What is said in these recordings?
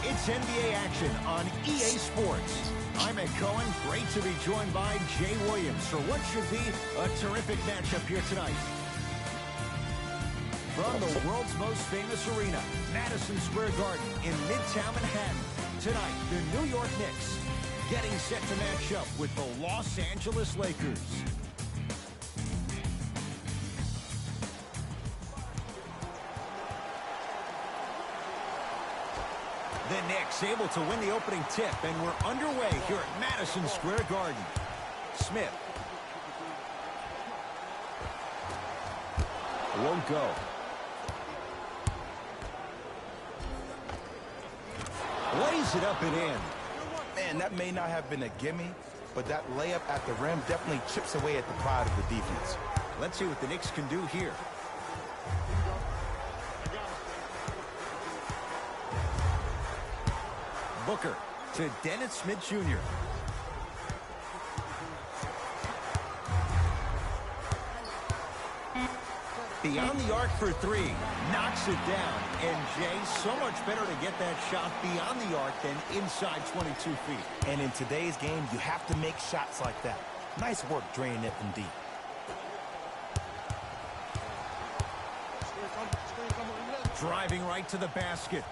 It's NBA action on EA Sports. I'm Ed Cohen. Great to be joined by Jay Williams for what should be a terrific matchup here tonight. From the world's most famous arena, Madison Square Garden in Midtown Manhattan. Tonight, the New York Knicks getting set to match up with the Los Angeles Lakers. The Knicks able to win the opening tip, and we're underway here at Madison Square Garden. Smith. Won't go. Lays it up and in. Man, that may not have been a gimme, but that layup at the rim definitely chips away at the pride of the defense. Let's see what the Knicks can do here. Booker to Dennis Smith Jr. Beyond the arc for three. Knocks it down. And, Jay, so much better to get that shot beyond the arc than inside 22 feet. And in today's game, you have to make shots like that. Nice work draining it from deep. Driving right to the basket.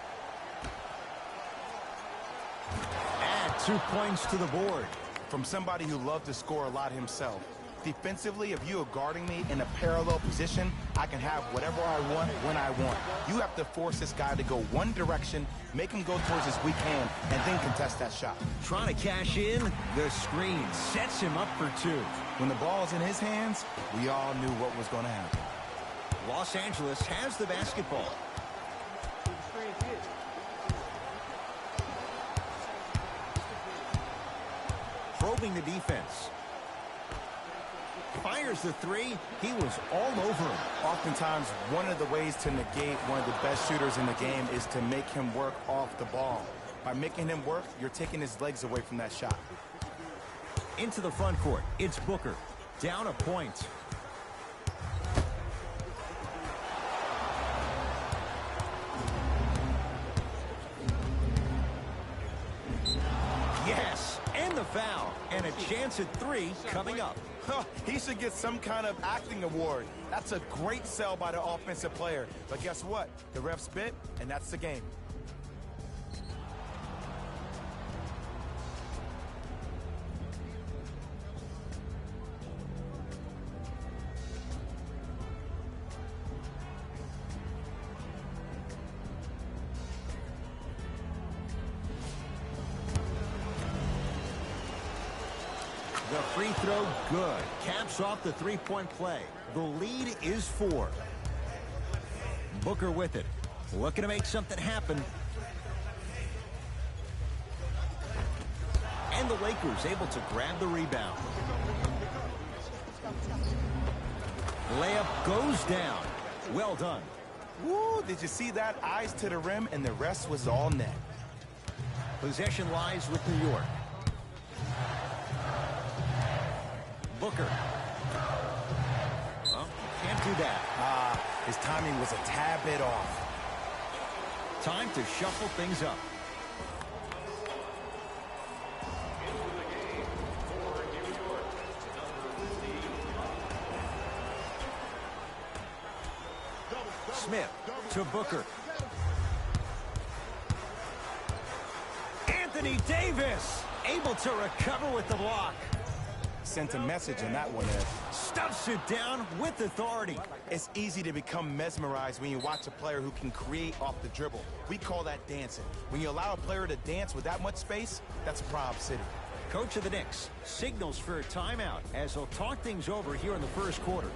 Add 2 points to the board. From somebody who loved to score a lot himself. Defensively, if you are guarding me in a parallel position, I can have whatever I want when I want. You have to force this guy to go one direction, make him go towards his weak hand, and then contest that shot. Trying to cash in, the screen sets him up for two. When the ball is in his hands, we all knew what was going to happen. Los Angeles has the basketball. Probing the defense. Fires the three. He was all over him. Oftentimes, one of the ways to negate one of the best shooters in the game is to make him work off the ball. By making him work, you're taking his legs away from that shot. Into the front court. It's Booker. Down a point. Yes, and the foul. And a chance at three coming up. He should get some kind of acting award. That's a great sell by the offensive player. But guess what? The ref spit, and that's the game. The free throw, good. Caps off the three-point play. The lead is 4. Booker with it. Looking to make something happen. And the Lakers able to grab the rebound. Layup goes down. Well done. Woo, did you see that? Eyes to the rim, and the rest was all net. Possession lies with New York. Booker. Well, can't do that. His timing was a tad bit off. Time to shuffle things up. Smith to Booker. Anthony Davis able to recover with the block. Sent a message in that one, Ed. Stuffs it down with authority. It's easy to become mesmerized when you watch a player who can create off the dribble. We call that dancing. When you allow a player to dance with that much space, that's Prob City. Coach of the Knicks signals for a timeout as he'll talk things over here in the first quarter.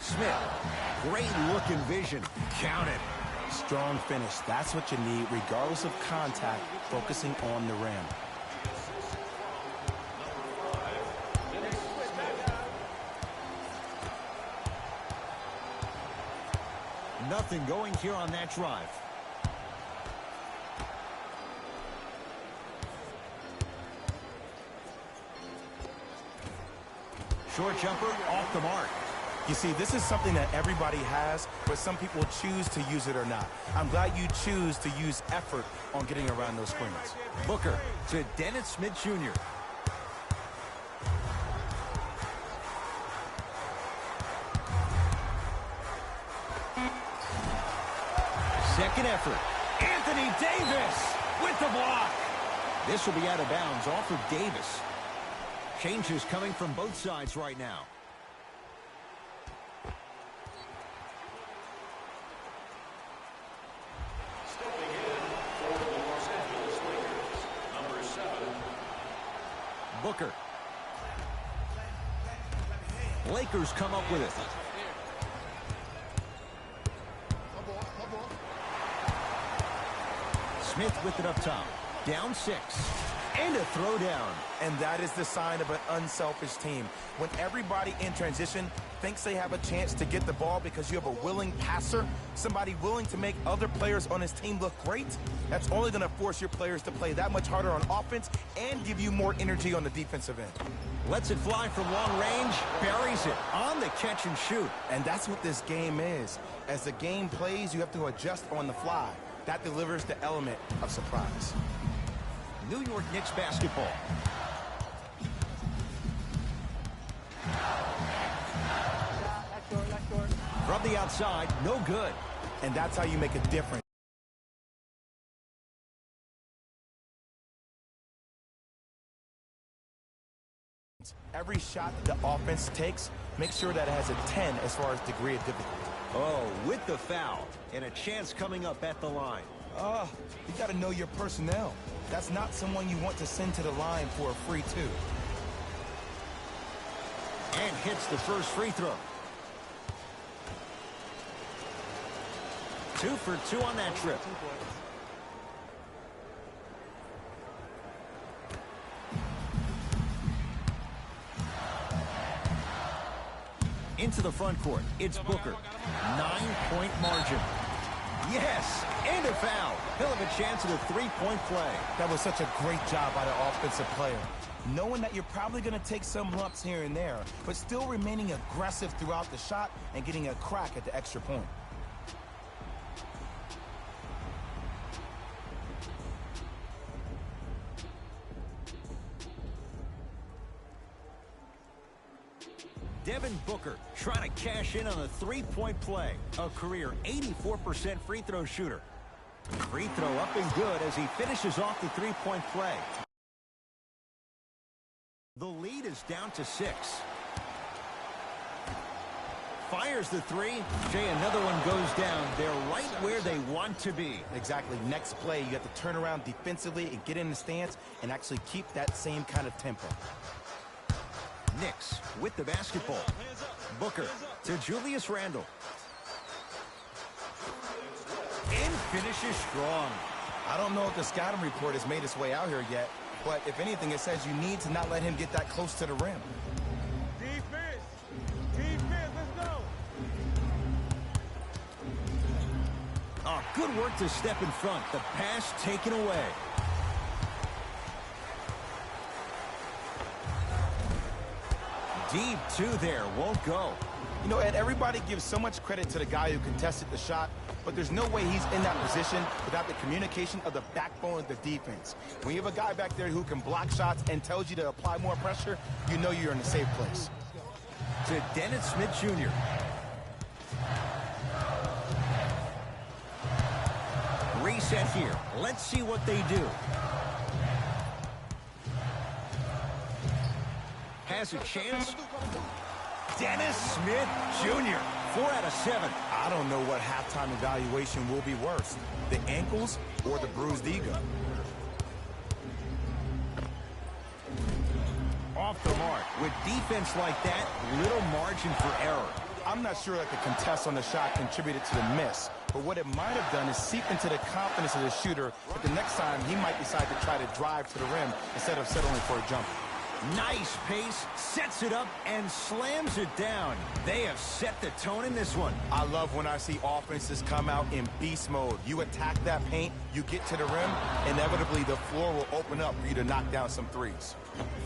Smith, great look and vision. Count it. Strong finish. That's what you need, regardless of contact, focusing on the rim. Nothing going here on that drive. Short jumper off the mark. You see, this is something that everybody has, but some people choose to use it or not. I'm glad you choose to use effort on getting around those screens. Booker to Dennis Smith Jr. Second effort. Anthony Davis with the block. This will be out of bounds off of Davis. Changes coming from both sides right now. Booker. Lakers come up with it. Smith with it up top. Down 6. And a throwdown. And that is the sign of an unselfish team. When everybody in transition thinks they have a chance to get the ball because you have a willing passer, somebody willing to make other players on his team look great, that's only going to force your players to play that much harder on offense and give you more energy on the defensive end. Lets it fly from long range, buries it on the catch and shoot. And that's what this game is. As the game plays, you have to adjust on the fly. That delivers the element of surprise. New York Knicks basketball. From the outside, no good. And that's how you make a difference. Every shot that the offense takes, make sure that it has a 10 as far as degree of difficulty. Oh, with the foul. And a chance coming up at the line. You got to know your personnel. That's not someone you want to send to the line for a free 2. And hits the first free throw. 2 for 2 on that trip. Into the front court. It's Booker. 9-point margin. Yes, and a foul. He'll have a chance at a 3-point play. That was such a great job by the offensive player. Knowing that you're probably going to take some lumps here and there, but still remaining aggressive throughout the shot and getting a crack at the extra point. Devin Booker trying to cash in on a 3-point play. A career 84% free throw shooter. Free throw up and good as he finishes off the 3-point play. The lead is down to 6. Fires the 3. Jay, another one goes down. They're right where they want to be. Exactly. Next play, you have to turn around defensively and get in the stance and actually keep that same kind of tempo. Knicks with the basketball. Booker to Julius Randle. And finishes strong. I don't know if the scouting report has made its way out here yet, but if anything, it says you need to not let him get that close to the rim. Defense. Defense, let's go. Oh, good work to step in front. The pass taken away. Deep two there, won't go. You know, Ed, everybody gives so much credit to the guy who contested the shot, but there's no way he's in that position without the communication of the backbone of the defense. When you have a guy back there who can block shots and tells you to apply more pressure, you know you're in a safe place. To Dennis Smith Jr. Reset here. Let's see what they do. Has a chance. Dennis Smith Jr. 4 out of 7. I don't know what halftime evaluation will be worse, the ankles or the bruised ego. Off the mark. With defense like that, little margin for error. I'm not sure that the contest on the shot contributed to the miss, but what it might have done is seep into the confidence of the shooter that the next time he might decide to try to drive to the rim instead of settling for a jumper. Nice pace, sets it up, and slams it down. They have set the tone in this one. I love when I see offenses come out in beast mode. You attack that paint, you get to the rim, inevitably the floor will open up for you to knock down some threes.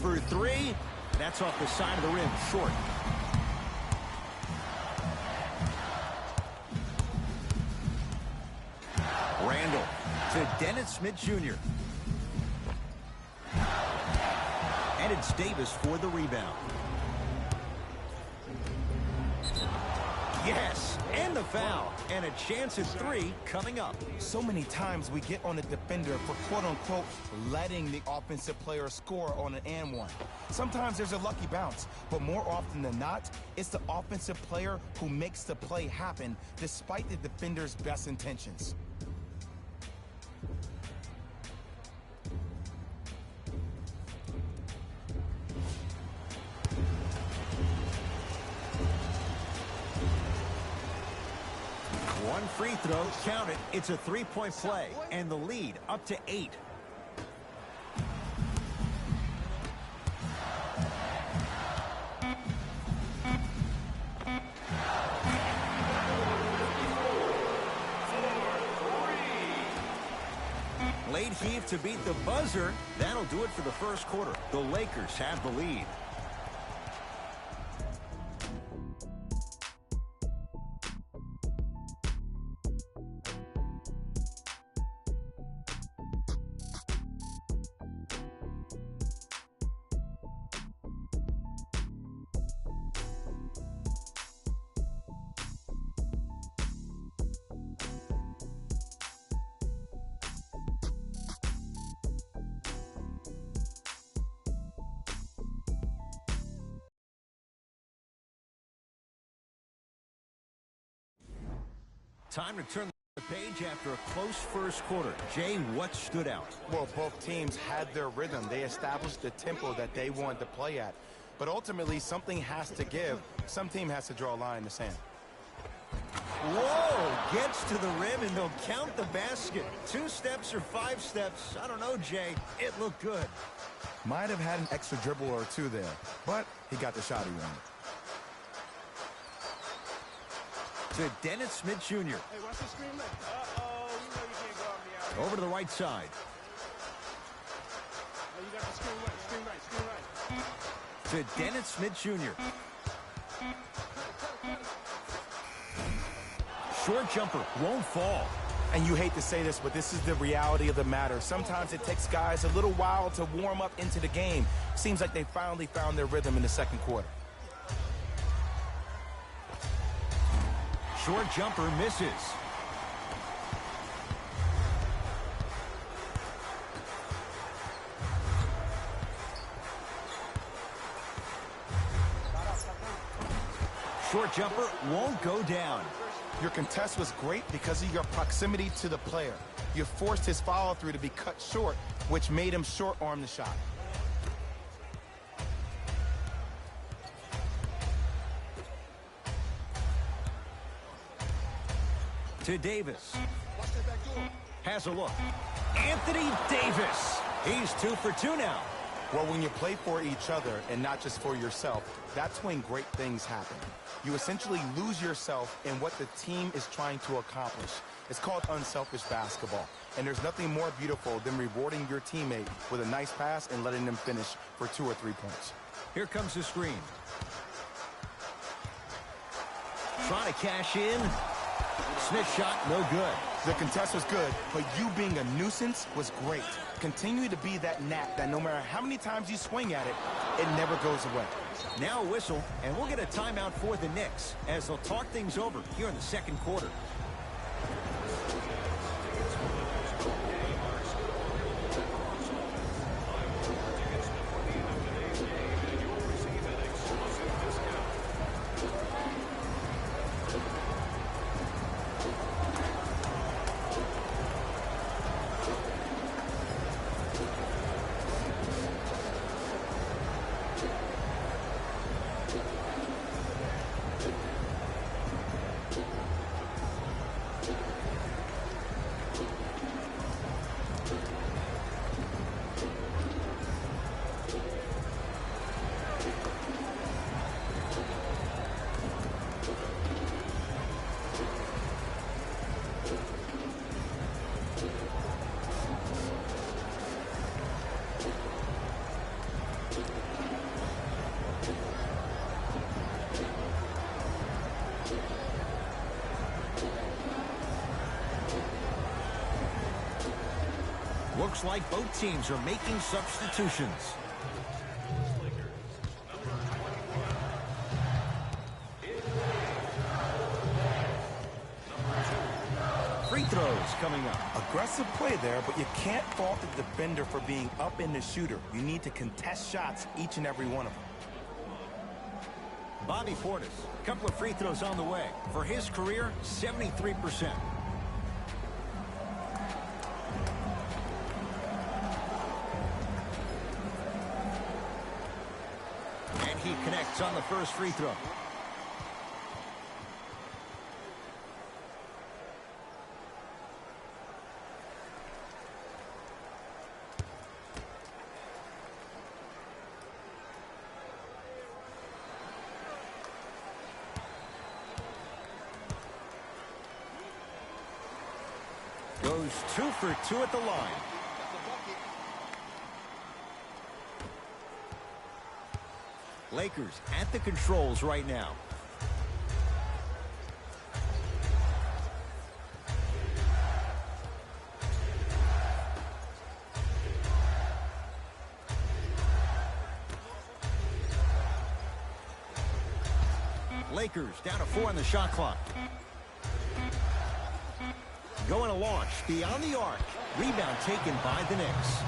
For three, that's off the side of the rim, short. Randle to Dennis Smith Jr. And it's Davis for the rebound. Yes, and the foul. And a chance at three coming up. So many times we get on the defender for quote-unquote letting the offensive player score on an and one. Sometimes there's a lucky bounce, but more often than not, it's the offensive player who makes the play happen despite the defender's best intentions. One free throw, count it. It's a three-point play, and the lead up to 8. Late heave to beat the buzzer. That'll do it for the first quarter. The Lakers have the lead. Time to turn the page after a close first quarter. Jay, what stood out? Well, both teams had their rhythm. They established the tempo that they wanted to play at. But ultimately, something has to give. Some team has to draw a line in the sand. Whoa! Gets to the rim, and they'll count the basket. 2 steps or 5 steps. I don't know, Jay. It looked good. Might have had an extra dribble or two there, but he got the shot he wanted. To Dennis Smith Jr. Hey, watch the screen left. Uh-oh, you know you can't go on me out. Over to the right side. Oh, you got the screen right, screen right. To Dennis Smith Jr. Short jumper, won't fall. And you hate to say this, but this is the reality of the matter. Sometimes it takes guys a little while to warm up into the game. Seems like they finally found their rhythm in the second quarter. Short jumper misses. Short jumper won't go down. Your contest was great because of your proximity to the player. You forced his follow-through to be cut short, which made him short-arm the shot. To Davis. Has a look. Anthony Davis. He's 2 for 2 now. Well, when you play for each other and not just for yourself, that's when great things happen. You essentially lose yourself in what the team is trying to accomplish. It's called unselfish basketball. And there's nothing more beautiful than rewarding your teammate with a nice pass and letting them finish for 2 or 3 points. Here comes the screen. Trying to cash in. Smith shot, no good. The contest was good, but you being a nuisance was great. Continue to be that gnat that no matter how many times you swing at it, it never goes away. Now a whistle, and we'll get a timeout for the Knicks as they'll talk things over here in the second quarter. Looks like both teams are making substitutions. Free throws coming up. Aggressive play there, but you can't fault the defender for being up in the shooter. You need to contest shots, each and every one of them. Bobby Portis, a couple of free throws on the way. For his career, 73%. He connects on the first free throw. Goes 2 for 2 at the line. Lakers at the controls right now. Lakers down to 4 on the shot clock. Going to launch beyond the arc. Rebound taken by the Knicks.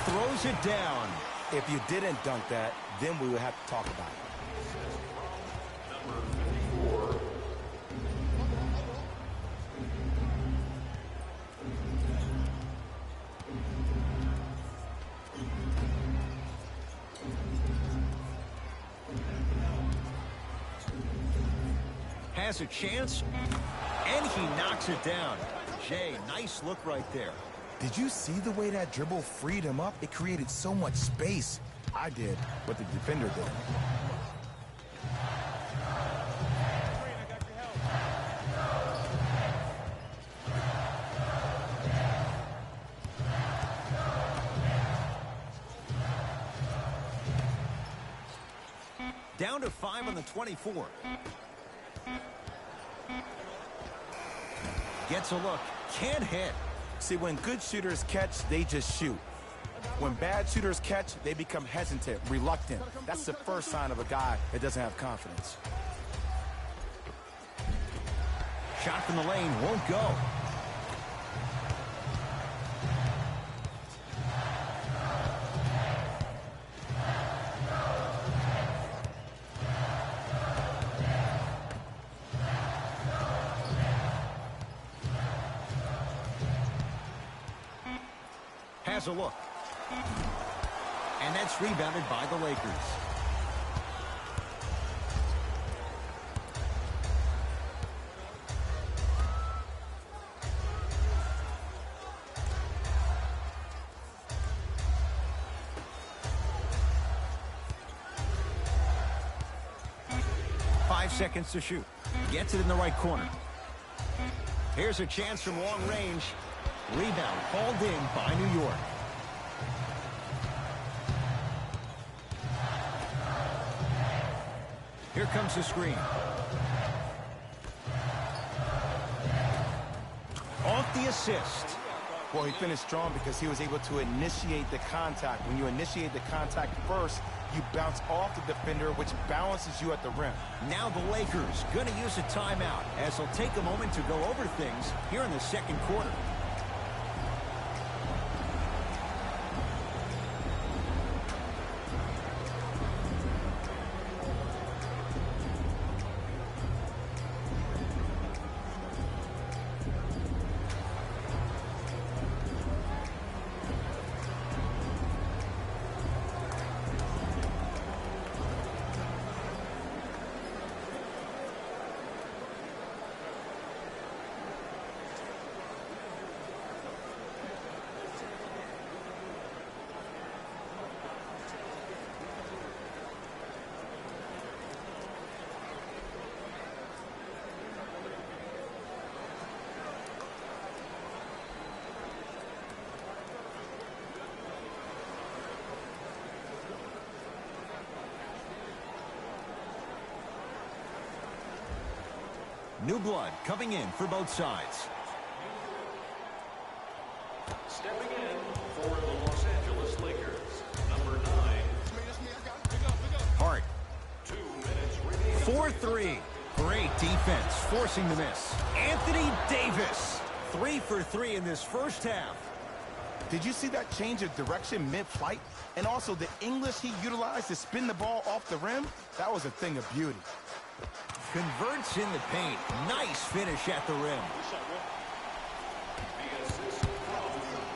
Throws it down. If you didn't dunk that, then we would have to talk about it. Has a chance, and he knocks it down. Jay, nice look right there. Did you see the way that dribble freed him up? It created so much space. I did what the defender did. Down to 5 on the 24. Gets a look. Can't hit. See, when good shooters catch, they just shoot. When bad shooters catch, they become hesitant, reluctant. That's the first sign of a guy that doesn't have confidence. Shot from the lane won't go. Has a look. And that's rebounded by the Lakers. 5 seconds to shoot. Gets it in the right corner. Here's a chance from long range. Rebound hauled in by New York. Here comes the screen. Off the assist. Well, he finished strong because he was able to initiate the contact. When you initiate the contact first, you bounce off the defender, which balances you at the rim. Now the Lakers going to use a timeout as they'll take a moment to go over things here in the second quarter. New blood coming in for both sides. Stepping in for the Los Angeles Lakers, number 9. Hart. 2 minutes remaining. 4-3. Great defense, forcing the miss. Anthony Davis. 3 for 3 in this first half. Did you see that change of direction mid-flight? And also the English he utilized to spin the ball off the rim? That was a thing of beauty. Converts in the paint. Nice finish at the rim. The assist from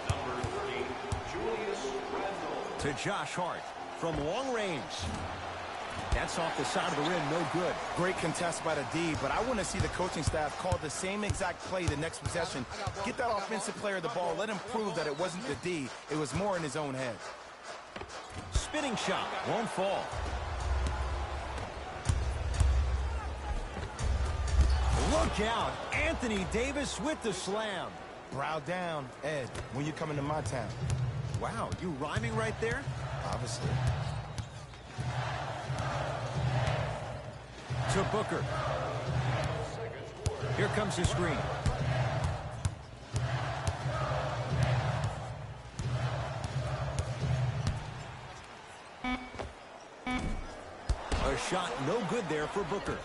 number 30, Julius Randle. To Josh Hart from long range. That's off the side of the rim, no good. Great contest by the D, but I want to see the coaching staff call the same exact play the next possession. Get that offensive player the ball. Let him prove that it wasn't the D. It was more in his own head. Spinning shot, won't fall. Look out, Anthony Davis with the slam. Brow down, Ed, when you come into my town. Wow, you rhyming right there? Obviously. To Booker. Here comes the screen. A shot no good there for Booker.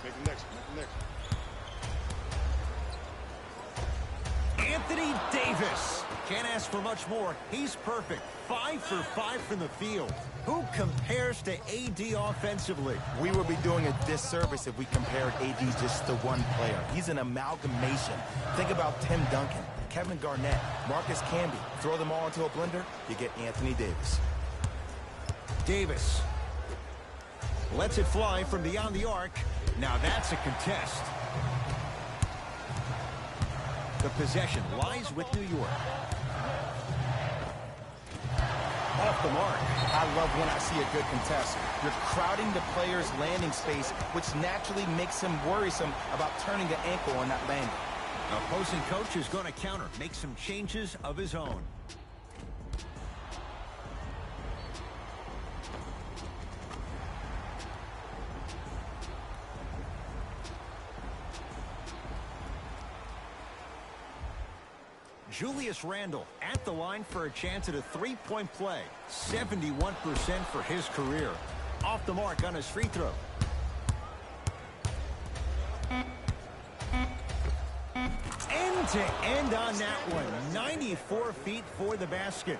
Anthony Davis. Can't ask for much more. He's perfect. 5 for 5 from the field. Who compares to AD offensively? We would be doing a disservice if we compared AD just to one player. He's an amalgamation. Think about Tim Duncan, Kevin Garnett, Marcus Camby. Throw them all into a blender, you get Anthony Davis. Davis lets it fly from beyond the arc. Now that's a contest. The possession lies with New York. Off the mark. I love when I see a good contest. You're crowding the player's landing space, which naturally makes him worrisome about turning an ankle on that landing. Opposing coach is going to counter, make some changes of his own. Julius Randle at the line for a chance at a three-point play. 71% for his career. Off the mark on his free throw. End to end on that one. 94 feet for the basket.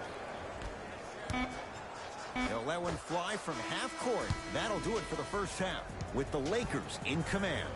They'll let one fly from half court. That'll do it for the first half with the Lakers in command.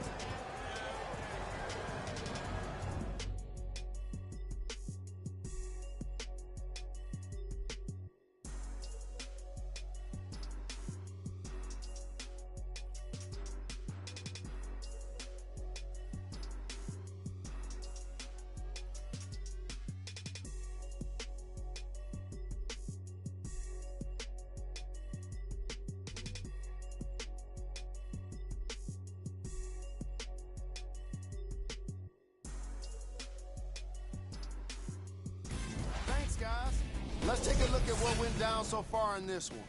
guys. Let's take a look at what went down so far in this one.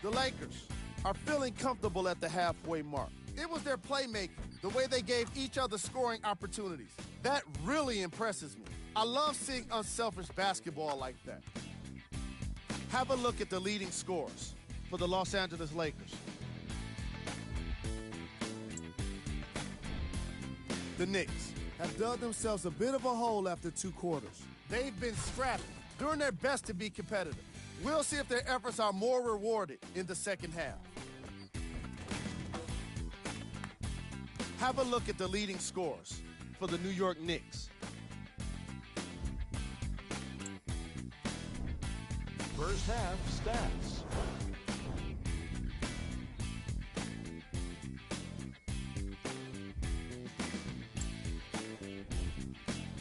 The Lakers are feeling comfortable at the halfway mark. It was their playmaking, the way they gave each other scoring opportunities. That really impresses me. I love seeing unselfish basketball like that. Have a look at the leading scorers for the Los Angeles Lakers. The Knicks have dug themselves a bit of a hole after 2 quarters. They've been scrappy, doing their best to be competitive. We'll see if their efforts are more rewarded in the second half. Have a look at the leading scorers for the New York Knicks. First half stats.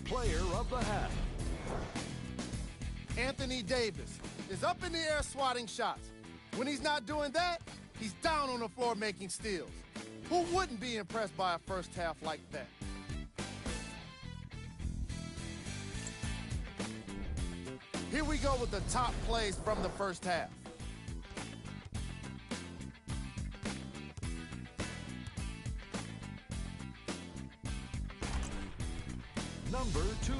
Player of the half. Anthony Davis is up in the air swatting shots. When he's not doing that, he's down on the floor making steals. Who wouldn't be impressed by a first half like that? Here we go with the top plays from the first half. Number 2.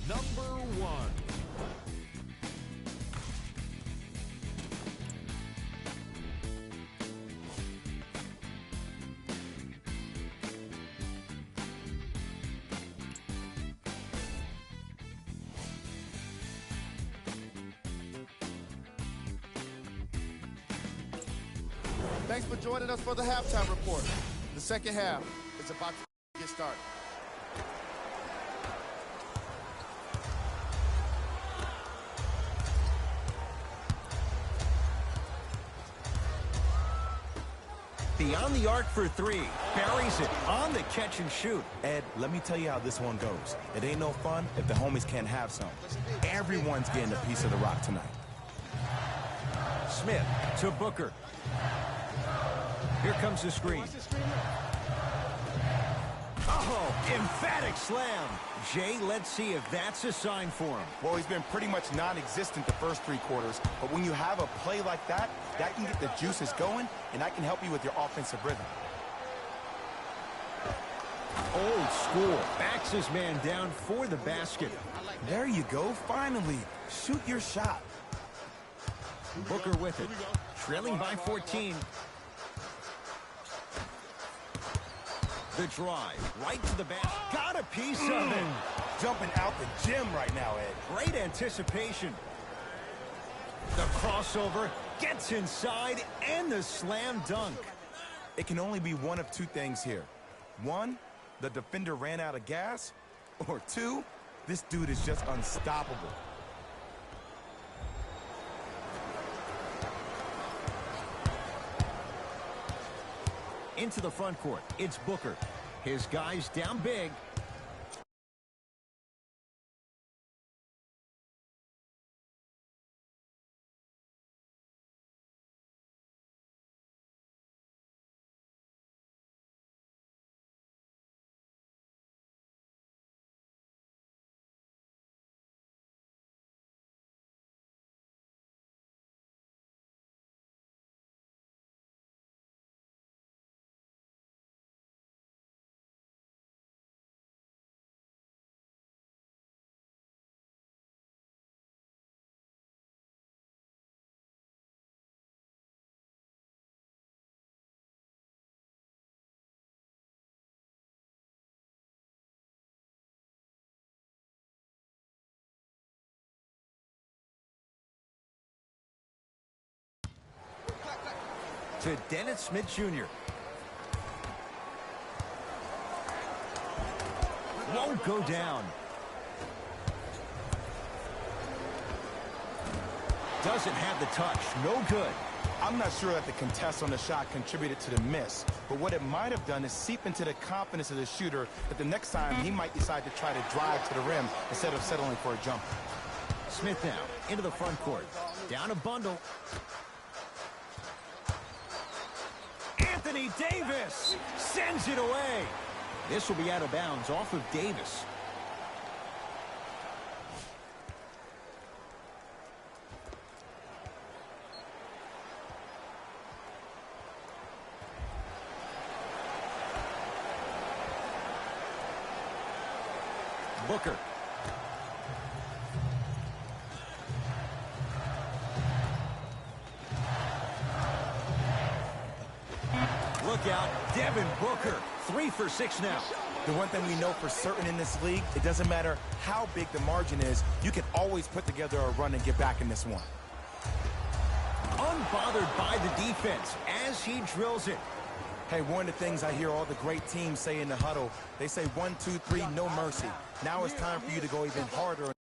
Number 1. Thanks for joining us for the halftime report. The second half is about to get started. Beyond the arc for 3. Buries it on the catch and shoot. Ed, let me tell you how this one goes. It ain't no fun if the homies can't have some. Everyone's getting a piece of the rock tonight. Smith to Booker. Here comes the screen. Oh, emphatic slam. Jay, let's see if that's a sign for him. Well, he's been pretty much non-existent the first 3 quarters, but when you have a play like that, that can get the juices going, and that can help you with your offensive rhythm. Old school. Backs his man down for the basket. There you go, finally. Shoot your shot. Booker with it. Trailing by 14. The drive, right to the basket. Got a piece of it. Jumping out the gym right now, Ed. Great anticipation. The crossover gets inside and the slam dunk. It can only be one of 2 things here. 1, the defender ran out of gas. Or 2, this dude is just unstoppable. Into the front court. It's Booker. His guys down big. To Dennis Smith Jr. Won't go down. Doesn't have the touch. No good. I'm not sure that the contest on the shot contributed to the miss, but what it might have done is seep into the confidence of the shooter that the next time he might decide to try to drive to the rim instead of settling for a jump. Smith now into the front court. Down a bundle. Anthony Davis sends it away. This will be out of bounds off of Davis. Booker. Look out, Devin Booker. 3 for 6 now. The one thing we know for certain in this league, it doesn't matter how big the margin is, you can always put together a run and get back in this one. Unbothered by the defense as he drills it. Hey, one of the things I hear all the great teams say in the huddle, they say 1, 2, 3, no mercy. Now it's time for you to go even harder.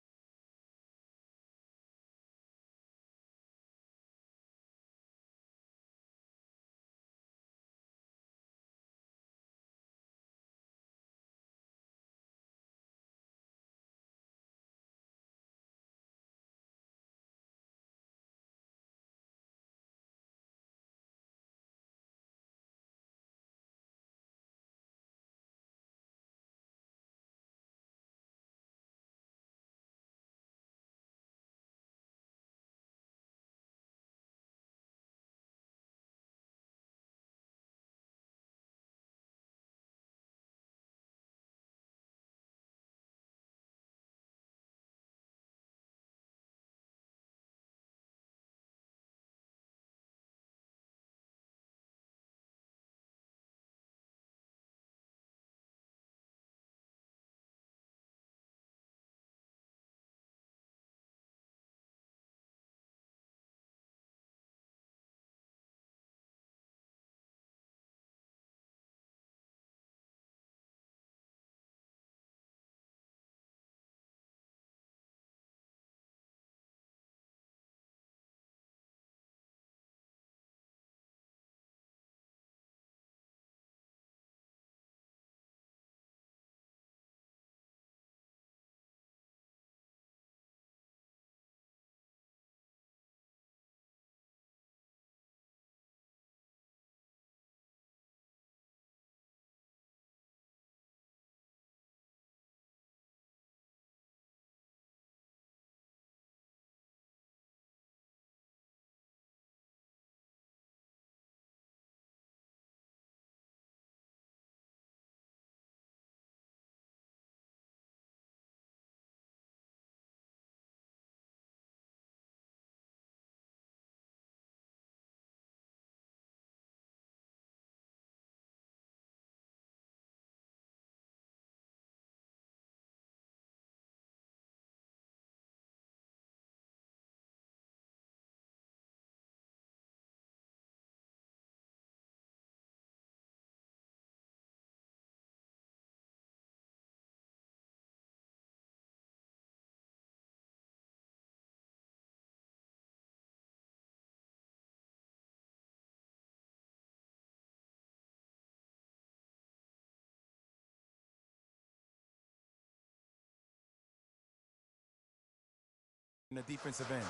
In the defensive end.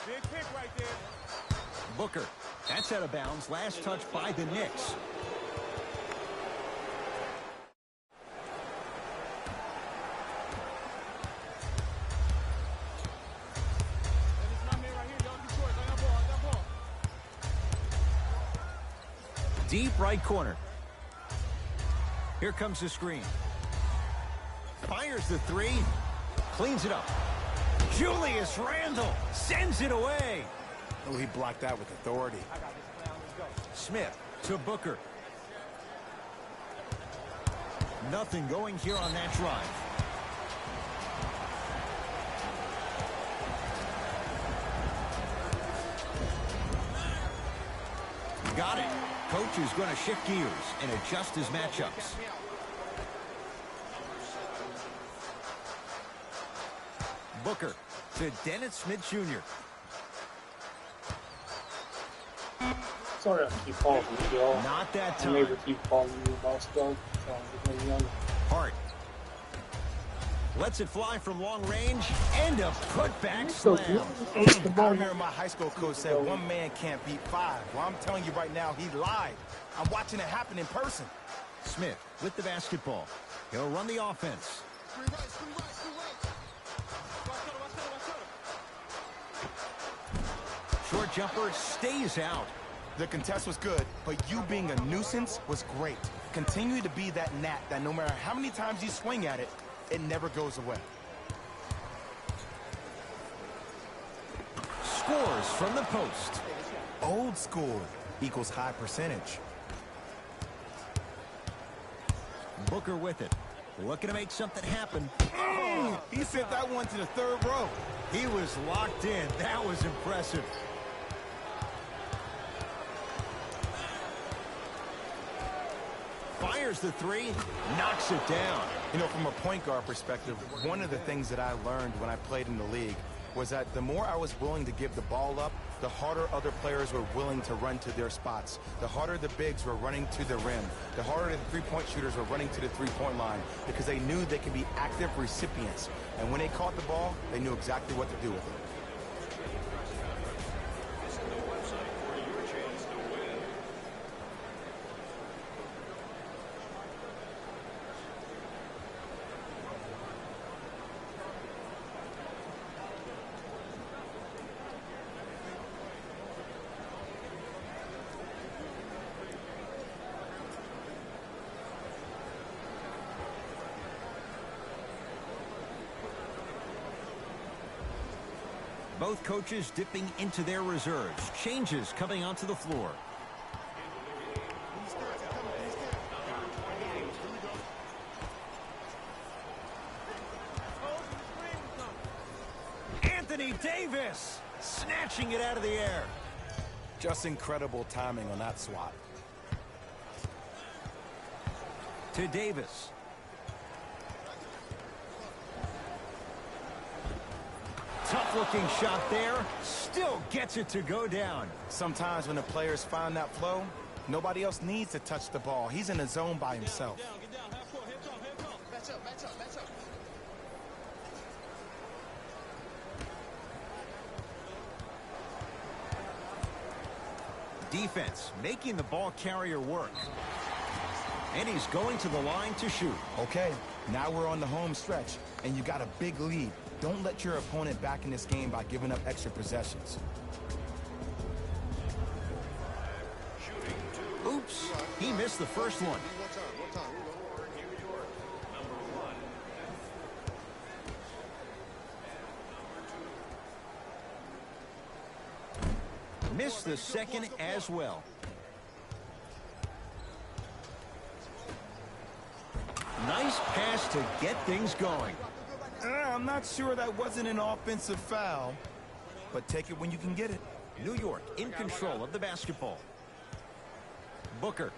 Big pick right there. Booker. That's out of bounds. Last touch by the Knicks. Deep right corner. Here comes the screen. Fires the three. Cleans it up. Julius Randle sends it away. Oh, he blocked that with authority. Smith to Booker. Nothing going here on that drive. Got it. Coach is going to shift gears and adjust his matchups. Booker to Dennis Smith Jr. Sorry I keep calling you, y'all. Not that My time. neighbor keep calling you about stuff. So I'm getting young. Hart. Lets it fly from long range, and a putback So slam. I remember my high school coach said one man can't beat five. Well, I'm telling you right now, he lied. I'm watching it happen in person. Smith with the basketball. He'll run the offense. Short jumper stays out. The contest was good, but you being a nuisance was great. Continue to be that gnat that no matter how many times you swing at it, it never goes away. Scores from the post. Old school equals high percentage. Booker with it. Looking to make something happen. Oh, he sent that one to the third row. He was locked in. That was impressive. Fires the three, knocks it down. You know, from a point guard perspective, one of the things that I learned when I played in the league was that the more I was willing to give the ball up, the harder other players were willing to run to their spots. The harder the bigs were running to the rim. The harder the three-point shooters were running to the three-point line because they knew they could be active recipients. And when they caught the ball, they knew exactly what to do with it. Both coaches dipping into their reserves. Changes coming onto the floor. Anthony Davis snatching it out of the air. Just incredible timing on that swat. To Davis. Tough-looking shot there. Still gets it to go down. Sometimes when the players find that flow, nobody else needs to touch the ball. He's in the zone by himself. Defense making the ball carrier work. And he's going to the line to shoot. Okay, now we're on the home stretch, and you got a big lead. Don't let your opponent back in this game by giving up extra possessions. Oops, he missed the first one. Missed the second as well. Nice pass to get things going. I'm not sure that wasn't an offensive foul, but take it when you can get it. New York in control of the basketball. Booker.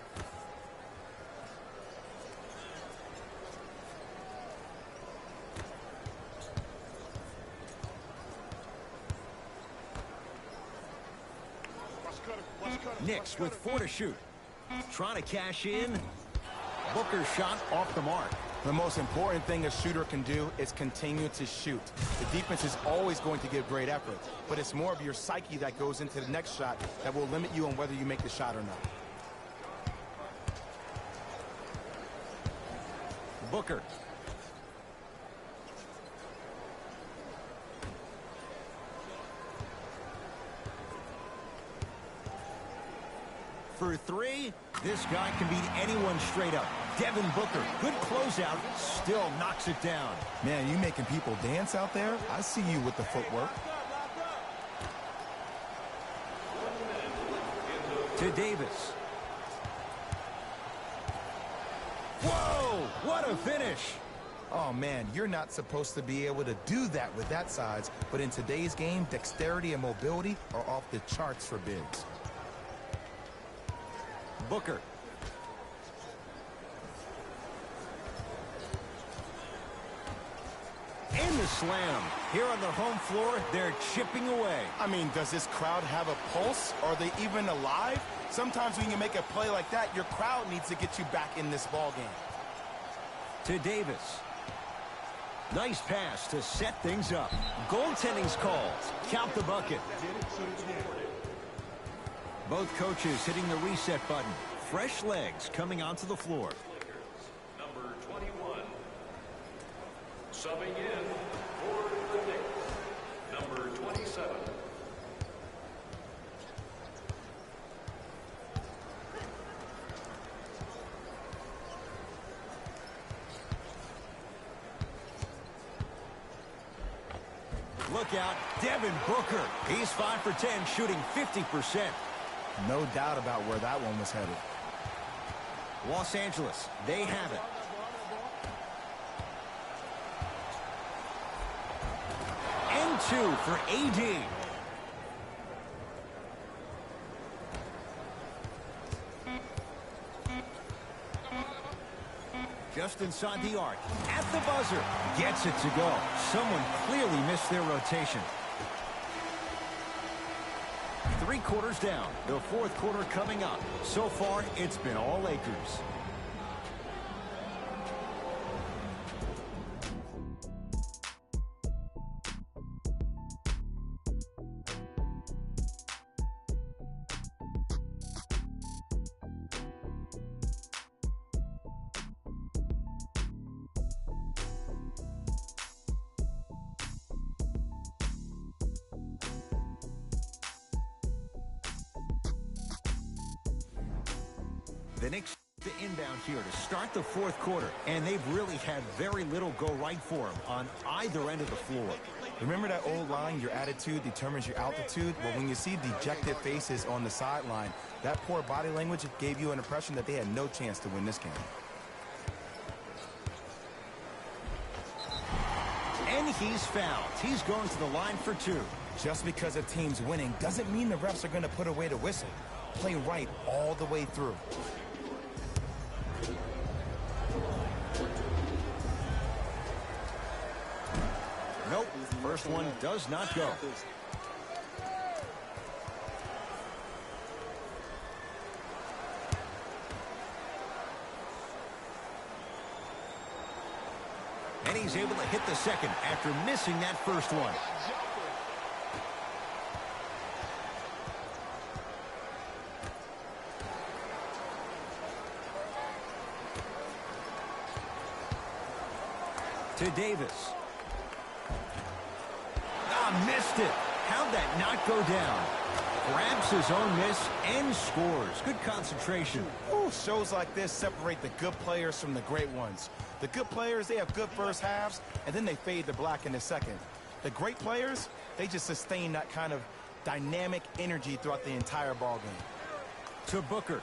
Knicks with 4 to shoot. Trying to cash in. Booker's shot off the mark. The most important thing a shooter can do is continue to shoot. The defense is always going to give great effort, but it's more of your psyche that goes into the next shot that will limit you on whether you make the shot or not. Booker. For 3, this guy can beat anyone straight up. Devin Booker, good closeout, still knocks it down. Man, you making people dance out there? I see you with the footwork. To Davis. Whoa, what a finish. Oh, man, you're not supposed to be able to do that with that size, but in today's game, dexterity and mobility are off the charts for bigs. Booker. And the slam. Here on the home floor, they're chipping away. I mean, does this crowd have a pulse? Are they even alive? Sometimes when you make a play like that, your crowd needs to get you back in this ball game. To Davis. Nice pass to set things up. Goaltending's called. Count the bucket. Both coaches hitting the reset button. Fresh legs coming onto the floor. Number 21. Subbing in for the Knicks. Number 27. Look out, Devin Booker. He's 5 for 10, shooting 50%. No doubt about where that one was headed. Los Angeles, they have it. And 2 for AD. Just inside the arc, at the buzzer, gets it to go. Someone clearly missed their rotation. 3 quarters down, the 4th quarter coming up. So far, it's been all Lakers. The Knicks to inbound here to start the 4th quarter, and they've really had very little go right for them on either end of the floor. Remember that old line, your attitude determines your altitude? Well, when you see dejected faces on the sideline, that poor body language gave you an impression that they had no chance to win this game. And he's fouled. He's going to the line for 2. Just because a team's winning doesn't mean the refs are going to put away the whistle. Play right all the way through. Nope, first one does not go. And he's able to hit the second after missing that first one. To Davis. Missed it. How'd that not go down? Grabs his own miss and scores. Good concentration. Ooh, shows like this separate the good players from the great ones. The good players, they have good first halves, and then they fade to black in the second. The great players, they just sustain that kind of dynamic energy throughout the entire ball game. To Booker.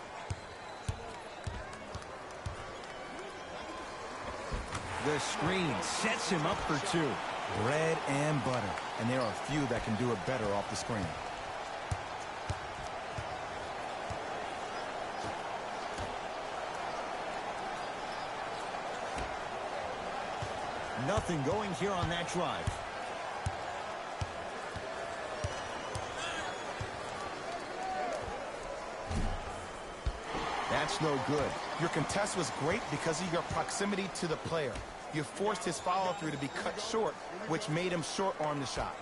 The screen sets him up for 2. Bread and butter, and there are a few that can do it better off the screen. Nothing going here on that drive. That's no good. Your contest was great because of your proximity to the player. You forced his follow-through to be cut short, which made him short-arm the shot.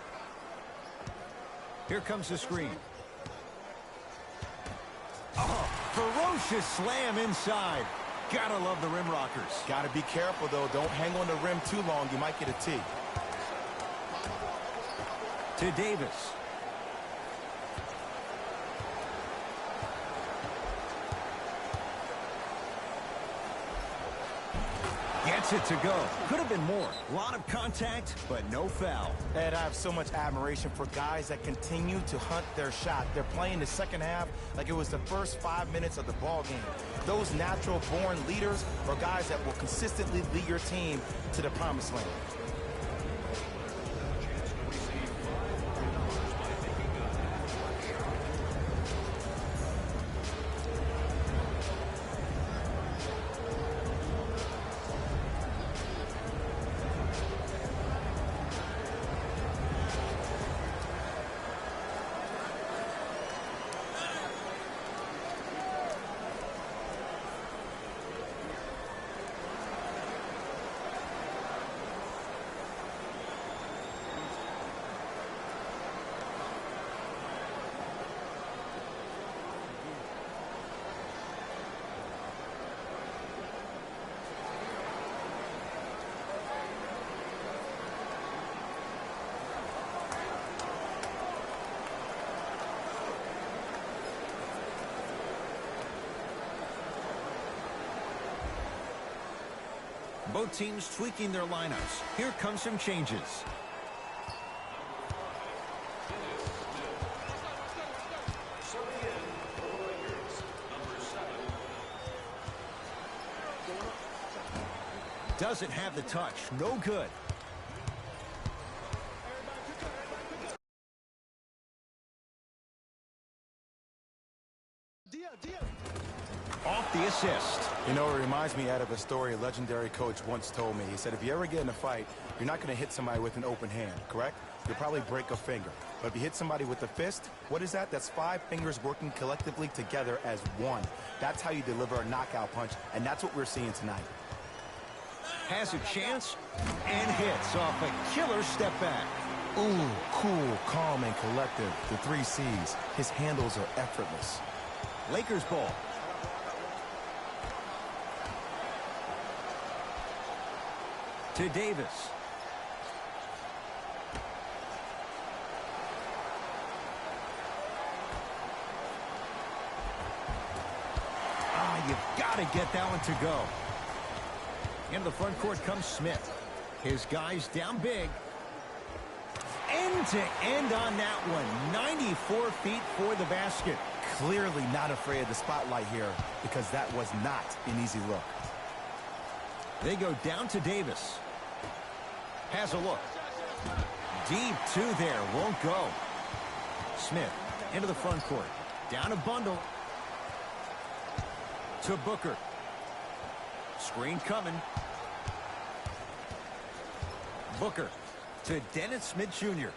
Here comes the screen. Oh, ferocious slam inside. Gotta love the rim rockers. Gotta be careful, though. Don't hang on the rim too long. You might get a tee. To Davis. Gets it to go. Could have been more. A lot of contact, but no foul. Ed, I have so much admiration for guys that continue to hunt their shot. They're playing the second half like it was the first 5 minutes of the ball game. Those natural-born leaders are guys that will consistently lead your team to the promised land. Both teams tweaking their lineups. Here come some changes. Doesn't have the touch. No good. Off the assist. You know, it reminds me of a story a legendary coach once told me. He said, if you ever get in a fight, you're not going to hit somebody with an open hand, correct? You'll probably break a finger. But if you hit somebody with a fist, what is that? That's 5 fingers working collectively together as one. That's how you deliver a knockout punch, and that's what we're seeing tonight. Has a chance and hits off a killer step back. Ooh, cool, calm, and collective. The 3 C's. His handles are effortless. Lakers ball. To Davis. You've got to get that one to go. In the front court comes Smith. His guys down big. End to end on that one. 94 feet for the basket. Clearly not afraid of the spotlight here because that was not an easy look. They go down to Davis. Has a look. Deep 2 there. Won't go. Smith into the front court. Down a bundle. To Booker. Screen coming. Booker to Dennis Smith Jr.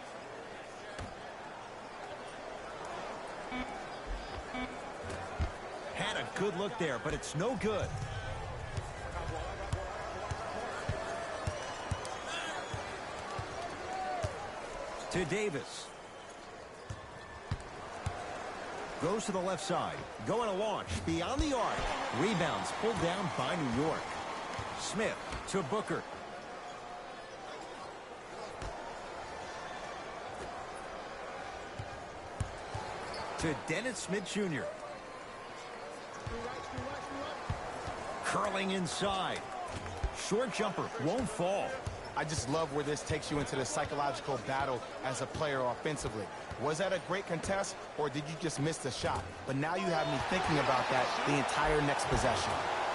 Had a good look there, but it's no good. To Davis. Goes to the left side. Going to launch beyond the arc. Rebounds pulled down by New York. Smith to Booker. To Dennis Smith Jr. Curling inside. Short jumper won't fall. I just love where this takes you into the psychological battle as a player offensively. Was that a great contest, or did you just miss the shot? But now you have me thinking about that the entire next possession.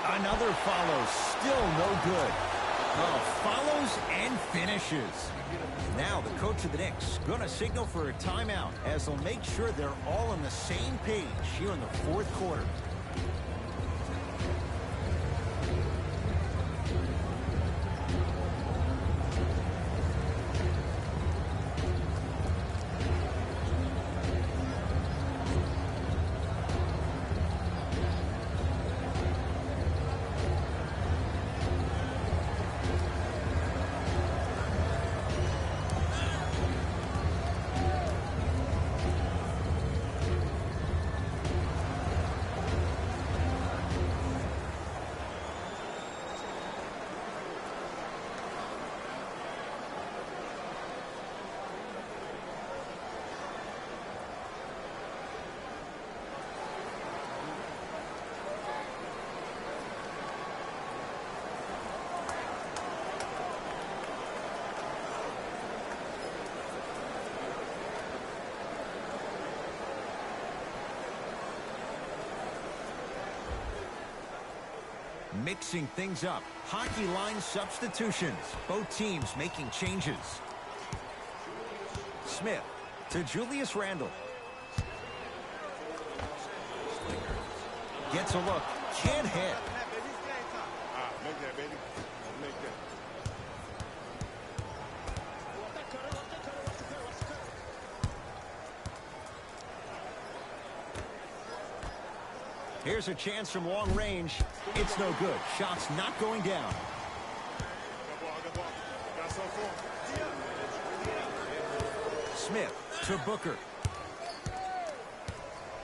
Another follow, still no good. Oh, follows and finishes. Now the coach of the Knicks going to signal for a timeout as they'll make sure they're all on the same page here in the fourth quarter. Mixing things up. Hockey line substitutions. Both teams making changes. Smith to Julius Randle. Gets a look. Can't hit. Make that, baby. Make that. Here's a chance from long range. It's no good. Shot's not going down. Smith to Booker.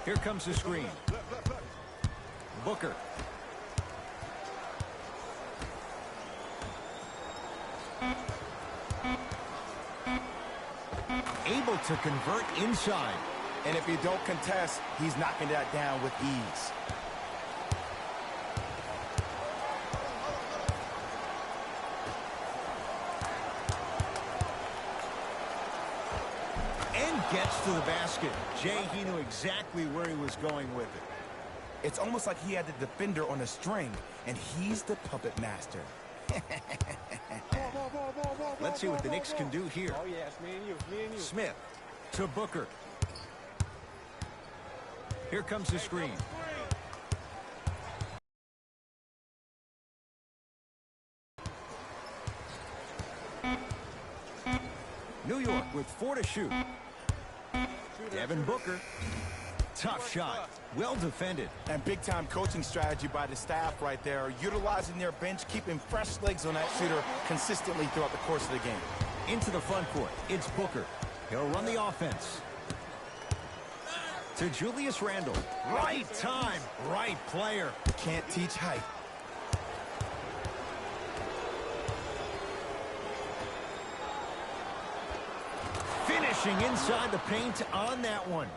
Here comes the screen. Booker. Able to convert inside. And if you don't contest, he's knocking that down with ease. to the basket. Jay, he knew exactly where he was going with it. It's almost like he had the defender on a string, and he's the puppet master. Let's see what the Knicks can do here. Oh, yeah, it's me and you. Me and you. Smith to Booker. Here comes the screen. New York with 4 to shoot. Devin Booker. Tough shot. Well defended. And big-time coaching strategy by the staff right there, utilizing their bench, keeping fresh legs on that shooter consistently throughout the course of the game. Into the front court. It's Booker. He'll run the offense. To Julius Randle. Right time, right player. Can't teach height. Finishing inside the paint on that one.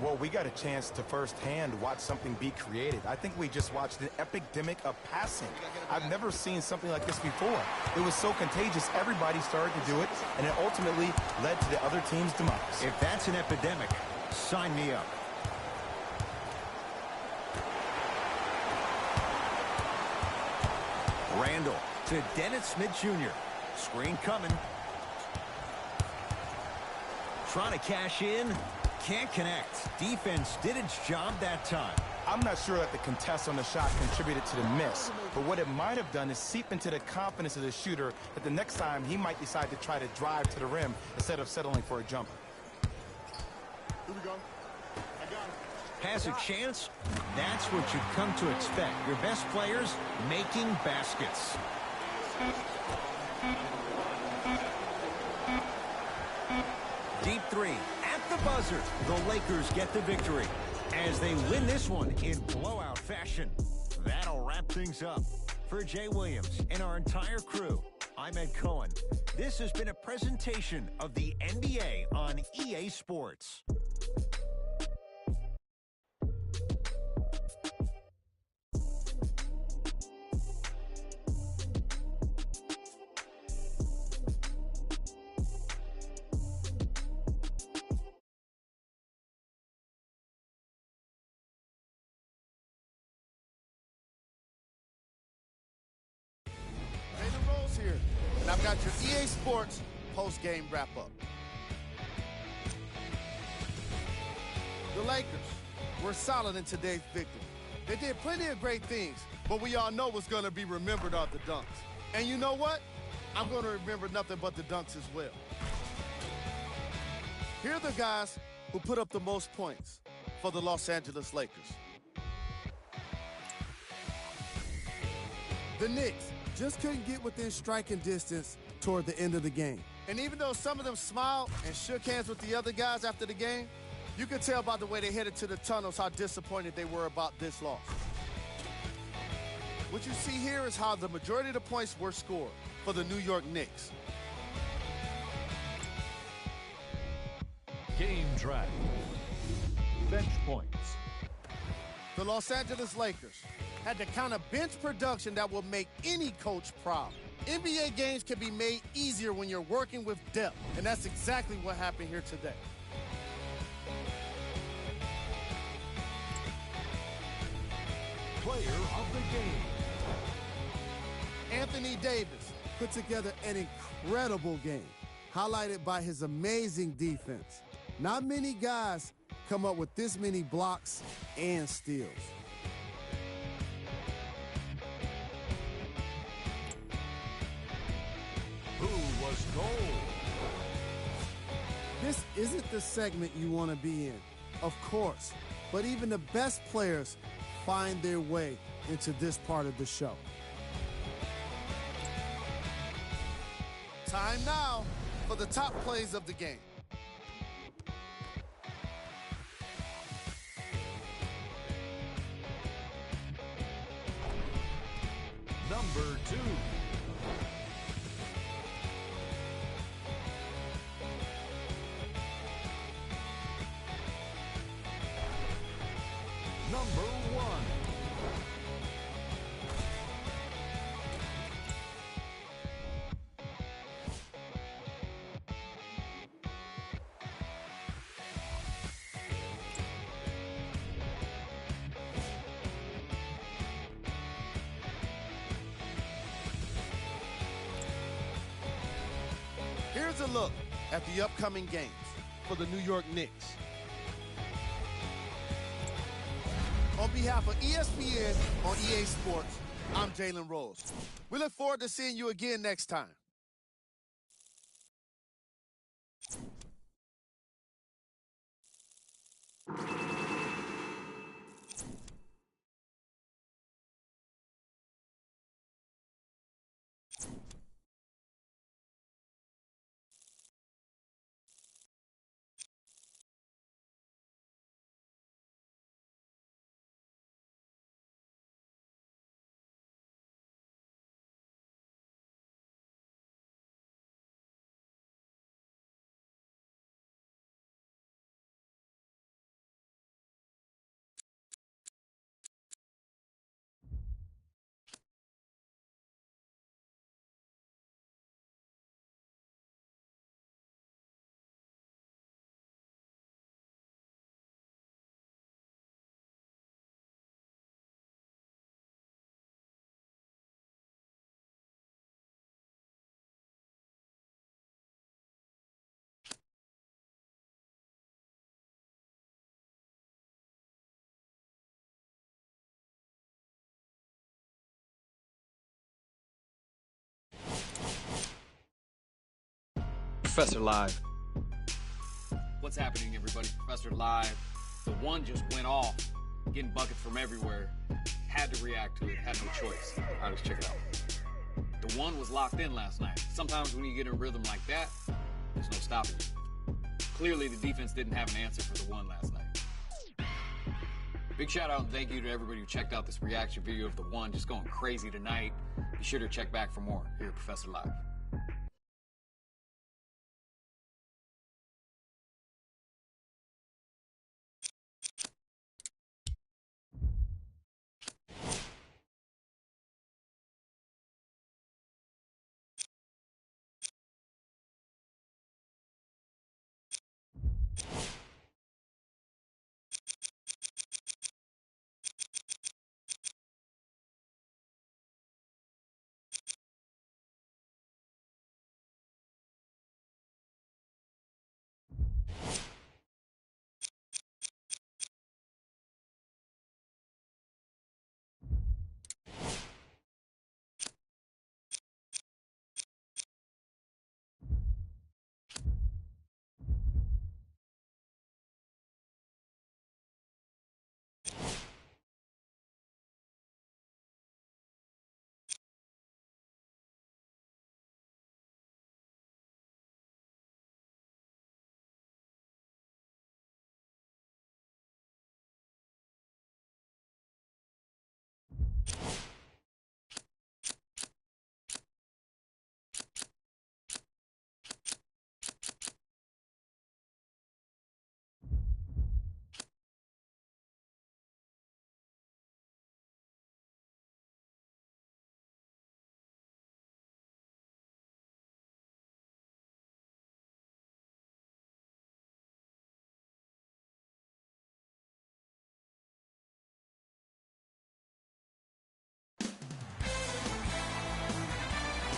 Well, we got a chance to firsthand watch something be created. I think we just watched an epidemic of passing. I've never seen something like this before. It was so contagious, everybody started to do it, and it ultimately led to the other team's demise. If that's an epidemic, sign me up. Randall to Dennis Smith Jr. Screen coming. Trying to cash in. Can't connect. Defense did its job that time. I'm not sure that the contest on the shot contributed to the miss, but what it might have done is seep into the confidence of the shooter that the next time he might decide to try to drive to the rim instead of settling for a jumper. Here we go. I got it. Has a chance? That's what you've come to expect. Your best players making baskets. Deep three at the buzzer. The Lakers get the victory as they win this one in blowout fashion. That'll wrap things up. For Jay Williams and our entire crew, I'm Ed Cohen. This has been a presentation of the NBA on EA Sports. Here, and I've got your EA Sports post-game wrap-up. The Lakers were solid in today's victory. They did plenty of great things, but we all know what's going to be remembered are the dunks. And you know what? I'm going to remember nothing but the dunks as well. Here are the guys who put up the most points for the Los Angeles Lakers. The Knicks just couldn't get within striking distance toward the end of the game. And even though some of them smiled and shook hands with the other guys after the game, you could tell by the way they headed to the tunnels how disappointed they were about this loss. What you see here is how the majority of the points were scored for the New York Knicks. Game track. Bench points. The Los Angeles Lakers had the kind of bench production that will make any coach proud. NBA games can be made easier when you're working with depth, and that's exactly what happened here today. Player of the game. Anthony Davis put together an incredible game, highlighted by his amazing defense. Not many guys come up with this many blocks and steals. Who was gold? This isn't the segment you want to be in, of course, but even the best players find their way into this part of the show. Time now for the top plays of the game. Number 2. Number 1. a look at the upcoming games for the New York Knicks. On behalf of ESPN on EA Sports, I'm Jalen Rose. We look forward to seeing you again next time. Professor Live. What's happening, everybody? Professor Live. The one just went off, getting buckets from everywhere. Had to react to it, had no choice. All right, let's check it out. The one was locked in last night. Sometimes when you get in a rhythm like that, there's no stopping you. Clearly, the defense didn't have an answer for the one last night. Big shout out and thank you to everybody who checked out this reaction video of the one just going crazy tonight. Be sure to check back for more here at Professor Live.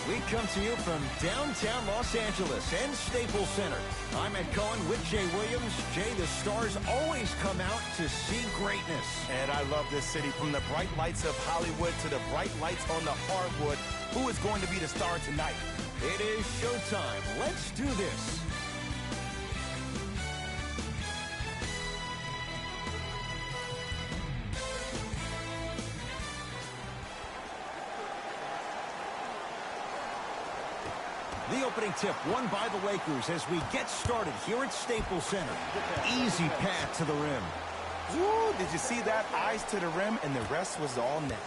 We come to you from downtown Los Angeles and Staples Center. I'm Ed Cohen with Jay Williams. Jay, the stars always come out to see greatness. And I love this city. From the bright lights of Hollywood to the bright lights on the hardwood. Who is going to be the star tonight? It is showtime. Let's do this. The opening tip won by the Lakers as we get started here at Staples Center. Easy path to the rim. Woo, did you see that? Eyes to the rim, and the rest was all net.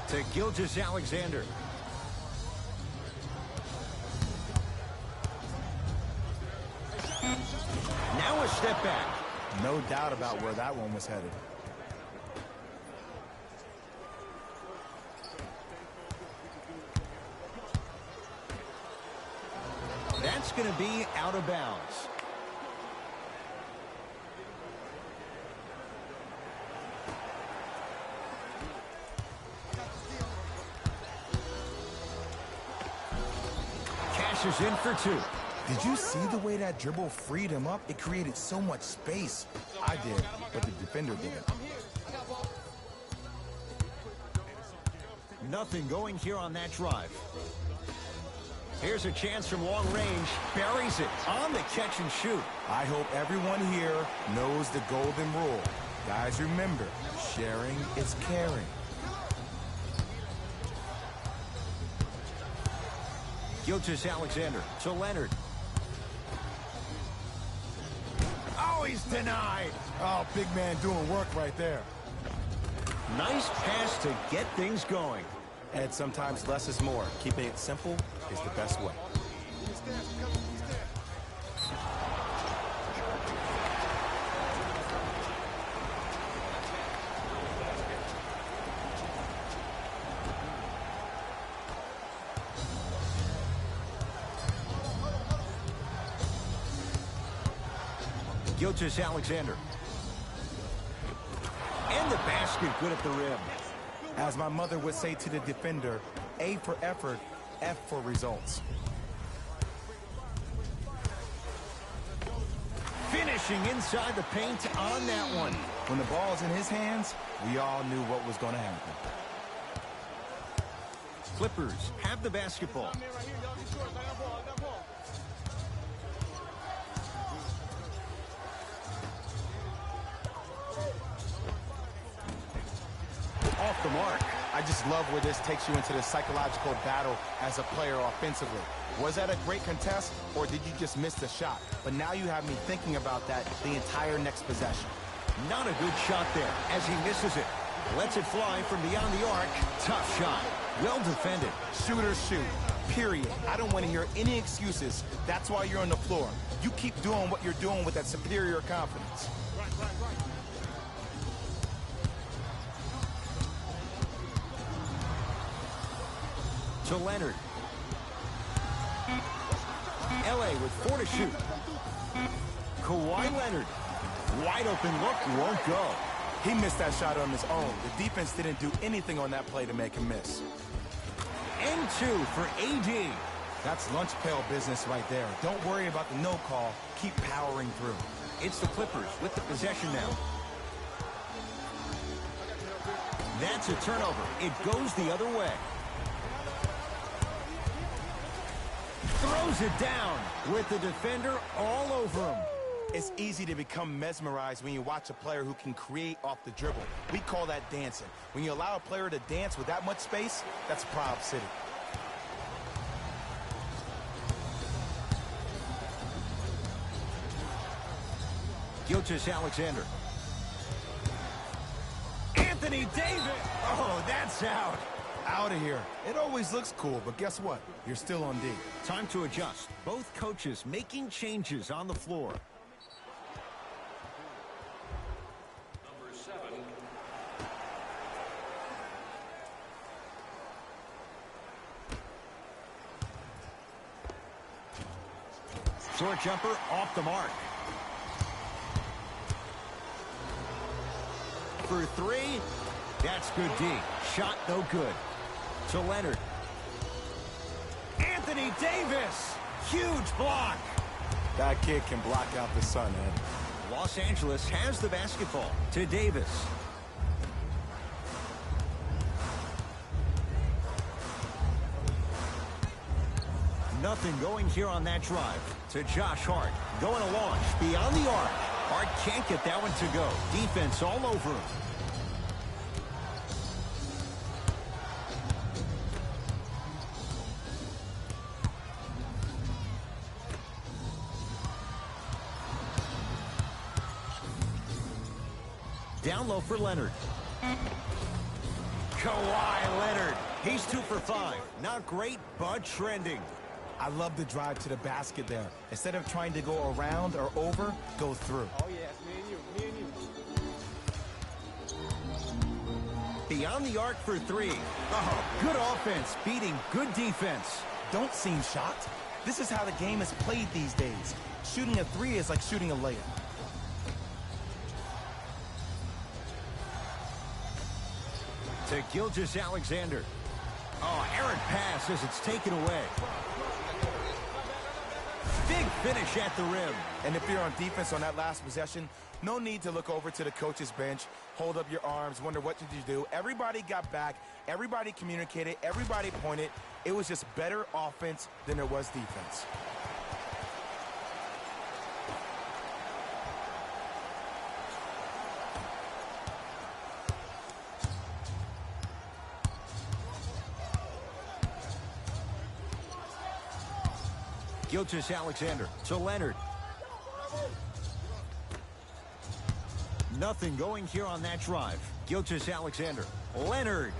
To Gilgeous-Alexander. Now a step back. No doubt about where that one was headed. That's going to be out of bounds. Dishes in for two. Did you see the way that dribble freed him up? It created so much space. I did, but the defender didn't. Nothing going here on that drive. Here's a chance from long range. Buries it on the catch and shoot. I hope everyone here knows the golden rule. Guys, remember, sharing is caring. Gilgeous-Alexander to Leonard. Oh, he's denied. Oh, big man doing work right there. Nice pass to get things going. And sometimes less is more. Keeping it simple is the best way. Gilgeous-Alexander. And the basket good at the rim. As my mother would say to the defender, A for effort, F for results. Finishing inside the paint on that one. When the ball's in his hands, we all knew what was going to happen. Clippers have the basketball. Off the mark. I just love where this takes you into the psychological battle as a player offensively. Was that a great contest, or did you just miss the shot? But now you have me thinking about that the entire next possession. Not a good shot there as he misses it. Lets it fly from beyond the arc. Tough shot. Well defended. Shooters shoot. Period. I don't want to hear any excuses. That's why you're on the floor. You keep doing what you're doing with that superior confidence. To Leonard. LA with 4 to shoot. Kawhi Leonard. Wide open look, won't go. He missed that shot on his own. The defense didn't do anything on that play to make him miss. And 2 for AD. That's lunch pail business right there. Don't worry about the no call. Keep powering through. It's the Clippers with the possession now. That's a turnover. It goes the other way. Throws it down with the defender all over him. It's easy to become mesmerized when you watch a player who can create off the dribble. We call that dancing. When you allow a player to dance with that much space, that's Proud City. Gilgeous-Alexander. Anthony Davis. Oh, that's out. Out of here. It always looks cool, but guess what? You're still on D. Time to adjust. Both coaches making changes on the floor. Number 7. Short jumper off the mark. For 3. That's good D. Shot no good. To Leonard. Anthony Davis. Huge block. That kid can block out the sun, Ed. Los Angeles has the basketball. To Davis. Nothing going here on that drive. To Josh Hart. Going to launch beyond the arc. Hart can't get that one to go. Defense all over him. Down low for Leonard. Kawhi Leonard. He's 2 for 5. Not great, but trending. I love the drive to the basket there. Instead of trying to go around or over, go through. Oh, yeah, it's me and you. Beyond the arc for 3. Oh, good offense beating good defense. Don't seem shocked. This is how the game is played these days. Shooting a 3 is like shooting a layup. To Gilgeous-Alexander. Oh, errant pass as it's taken away. Big finish at the rim. And if you're on defense on that last possession, no need to look over to the coach's bench, hold up your arms, wonder what did you do. Everybody got back, everybody communicated, everybody pointed. It was just better offense than it was defense. Gilgeous-Alexander to Leonard. Nothing going here on that drive. Gilgeous-Alexander. Leonard.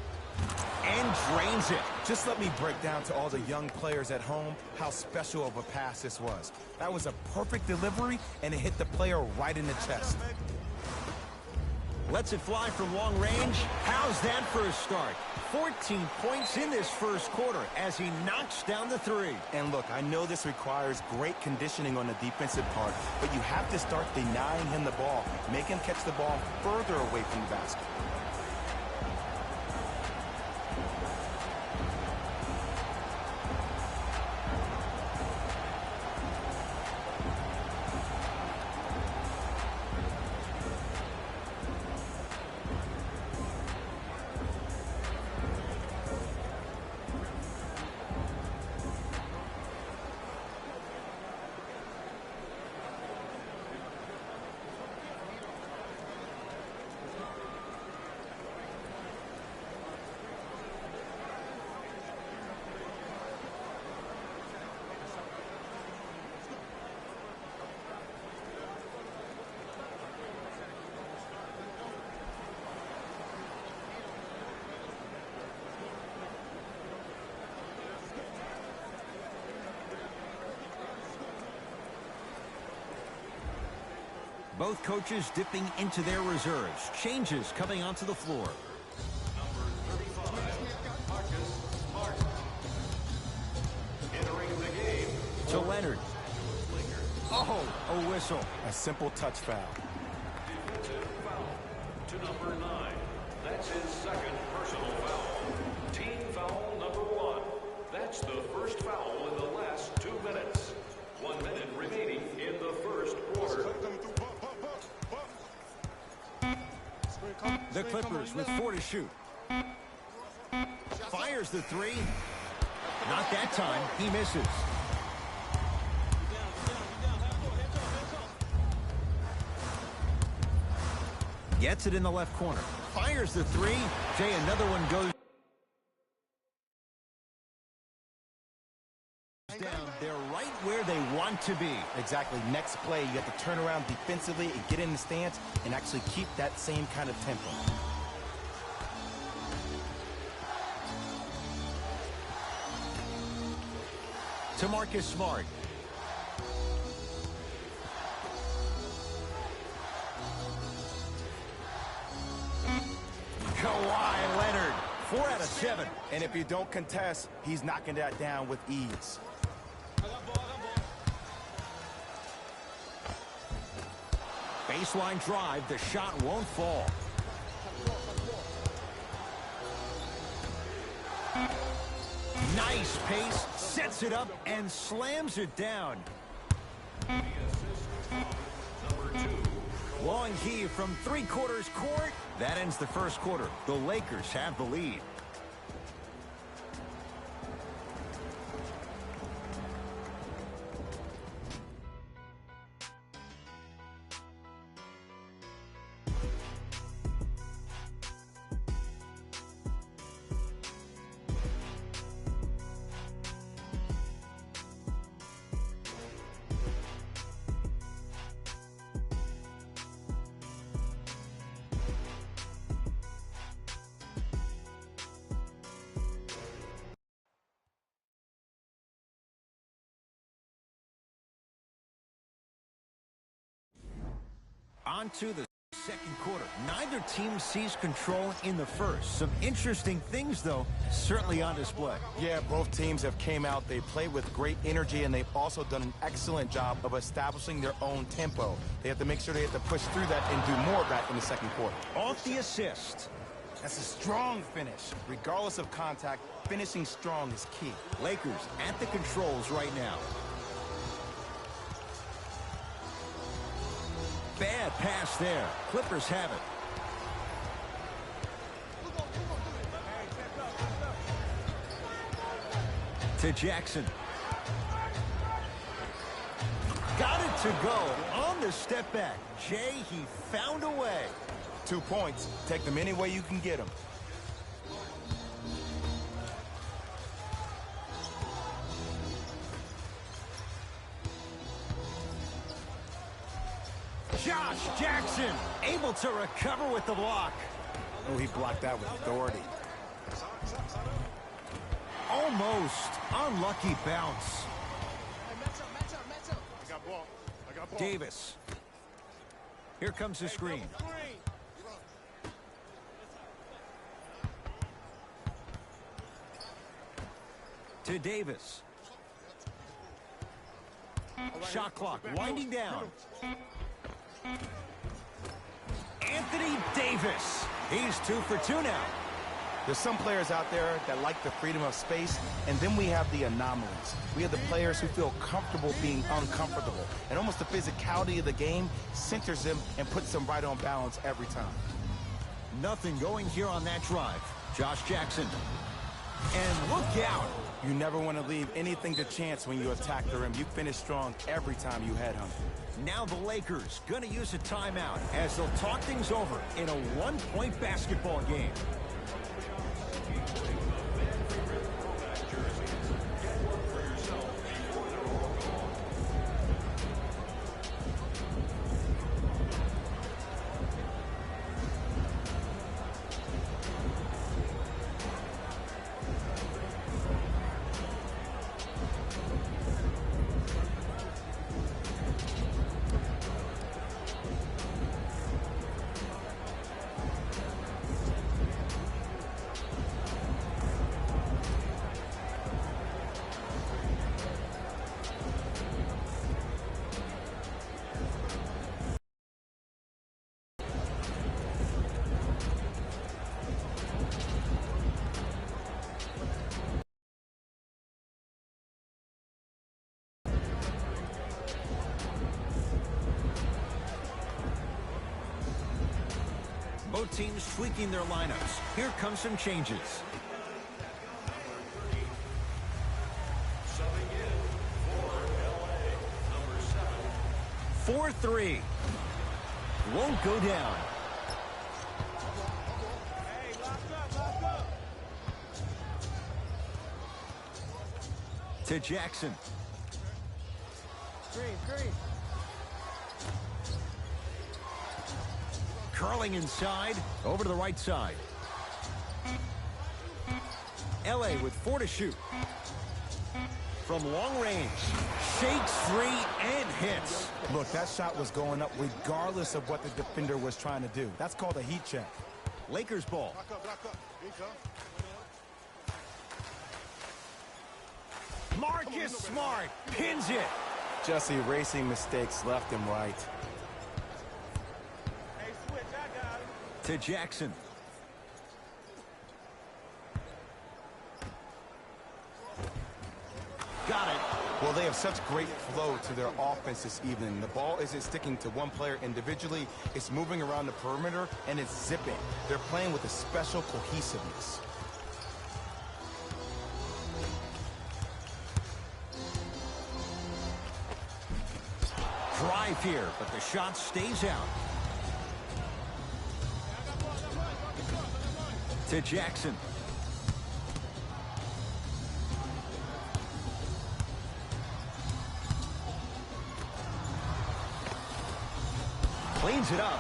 And drains it. Just let me break down to all the young players at home how special of a pass this was. That was a perfect delivery, and it hit the player right in the chest. Lets it fly from long range. How's that for a start? 14 points in this first quarter as he knocks down the three. And look, I know this requires great conditioning on the defensive part, but you have to start denying him the ball. Make him catch the ball further away from the basket. Both coaches dipping into their reserves. Changes coming onto the floor. Number 35, Marcus Smart. Entering the game. To Leonard. Oh, a whistle. A simple touch foul. Defensive foul to number 9. That's his second personal foul. Team foul number 1. That's the first foul in the last 2 minutes. 1 minute remaining in the first quarter. The Clippers with 4 to shoot. Fires the three. Not that time. He misses. Gets it in the left corner. Fires the three. Jay, another one goes down. They're right where they want to be. Exactly. Next play, you have to turn around defensively and get in the stance and actually keep that same kind of tempo. To Marcus Smart. Kawhi Leonard. 4 out of 7. And if you don't contest, he's knocking that down with ease. Baseline drive. The shot won't fall. Nice pace. Sets it up and slams it down. Number 2. Long heave from 3/4 court. That ends the first quarter. The Lakers have the lead. On to the second quarter. Neither team sees control in the first. Some interesting things, though, certainly on display. Yeah, both teams have came out. They played with great energy, and they've also done an excellent job of establishing their own tempo. They have to make sure they have to push through that and do more of that in the second quarter. Off the assist. That's a strong finish. Regardless of contact, finishing strong is key. Lakers at the controls right now. pass there. Clippers have it. To Jackson. Got it to go on the step back. Jay, he found a way. 2 points. Take them any way you can get them. Josh Jackson able to recover with the block. Oh, he blocked that with authority. Almost unlucky bounce. Davis. Here comes the screen. To Davis. Shot clock winding down. Anthony Davis. He's 2 for 2 now. There's some players out there that like the freedom of space, and then we have the anomalies. We have the players who feel comfortable being uncomfortable, and almost the physicality of the game centers them and puts them right on balance every time. Nothing going here on that drive. Josh Jackson. And look out. You never want to leave anything to chance when you attack the rim. You finish strong every time you headhunt. Now the Lakers going to use a timeout as they'll talk things over in a one-point basketball game. Both teams tweaking their lineups. Here come some changes. 4-3. Won't go down. To Jackson. Screen. Curling inside, over to the right side. LA with 4 to shoot. From long range, shakes 3 and hits. Look, that shot was going up regardless of what the defender was trying to do. That's called a heat check. Lakers ball. Marcus Smart pins it. Just erasing mistakes left and right. To Jackson. Got it. Well, they have such great flow to their offense this evening. The ball isn't sticking to one player individually. It's moving around the perimeter, and it's zipping. They're playing with a special cohesiveness. Drive here, but the shot stays out. To Jackson. Cleans it up.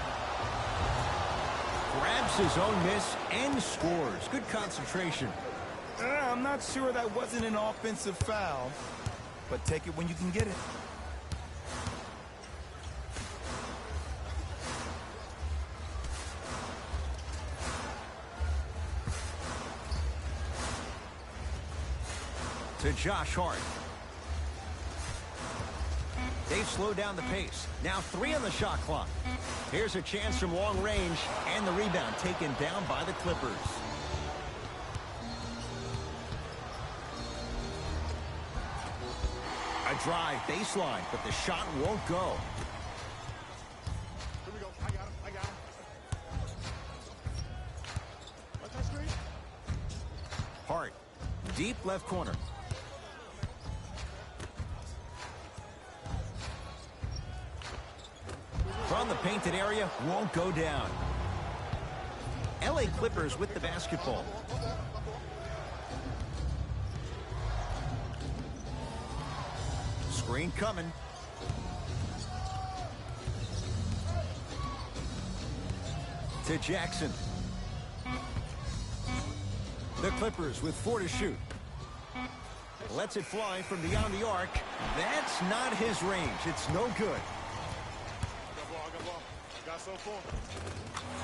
Grabs his own miss and scores. Good concentration. I'm not sure that wasn't an offensive foul, but take it when you can get it. To Josh Hart. They've slowed down the pace. Now 3 on the shot clock. Here's a chance from long range, and the rebound taken down by the Clippers. A drive baseline, but the shot won't go. Hart, deep left corner. From the painted area, won't go down. LA Clippers with the basketball. Screen coming. To Jackson. The Clippers with 4 to shoot. Lets it fly from beyond the arc. That's not his range. It's no good.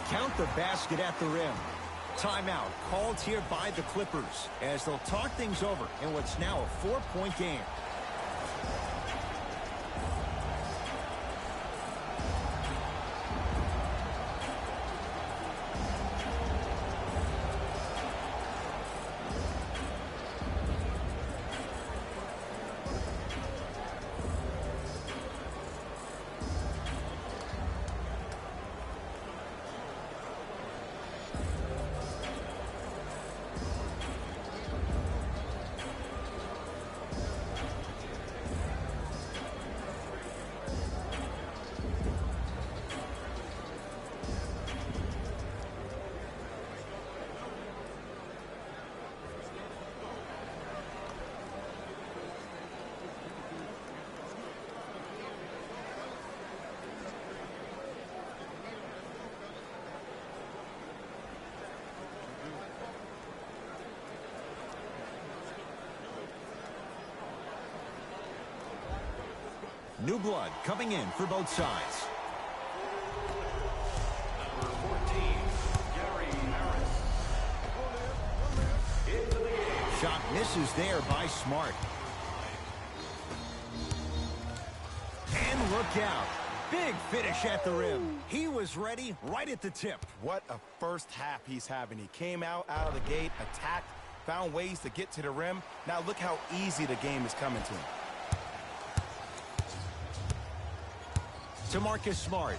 Count the basket at the rim. Timeout called here by the Clippers as they'll talk things over in what's now a 4-point game. New blood coming in for both sides. Number 14, Gary Harris. Into the game. Shot misses there by Smart. And look out. Big finish at the rim. He was ready right at the tip. What a first half he's having. He came out of the gate, attacked, found ways to get to the rim. Now look how easy the game is coming to him. To Marcus Smart.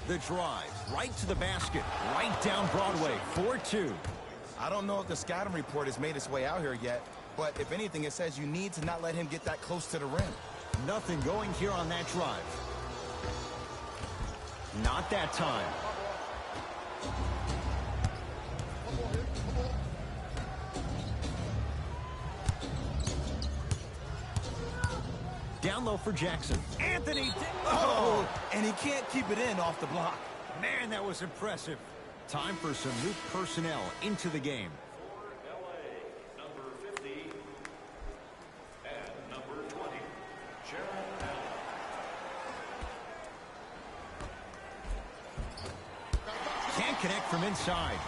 The drive, right to the basket, right down Broadway, 4-2. I don't know if the scouting report has made its way out here yet, but if anything, it says you need to not let him get that close to the rim. Nothing going here on that drive. Not that time. Down low for Jackson. Anthony. Oh, and he can't keep it in off the block. Man, that was impressive. Time for some new personnel into the game. For LA, number 50 and number 20, Jared Allen. Can't connect from inside.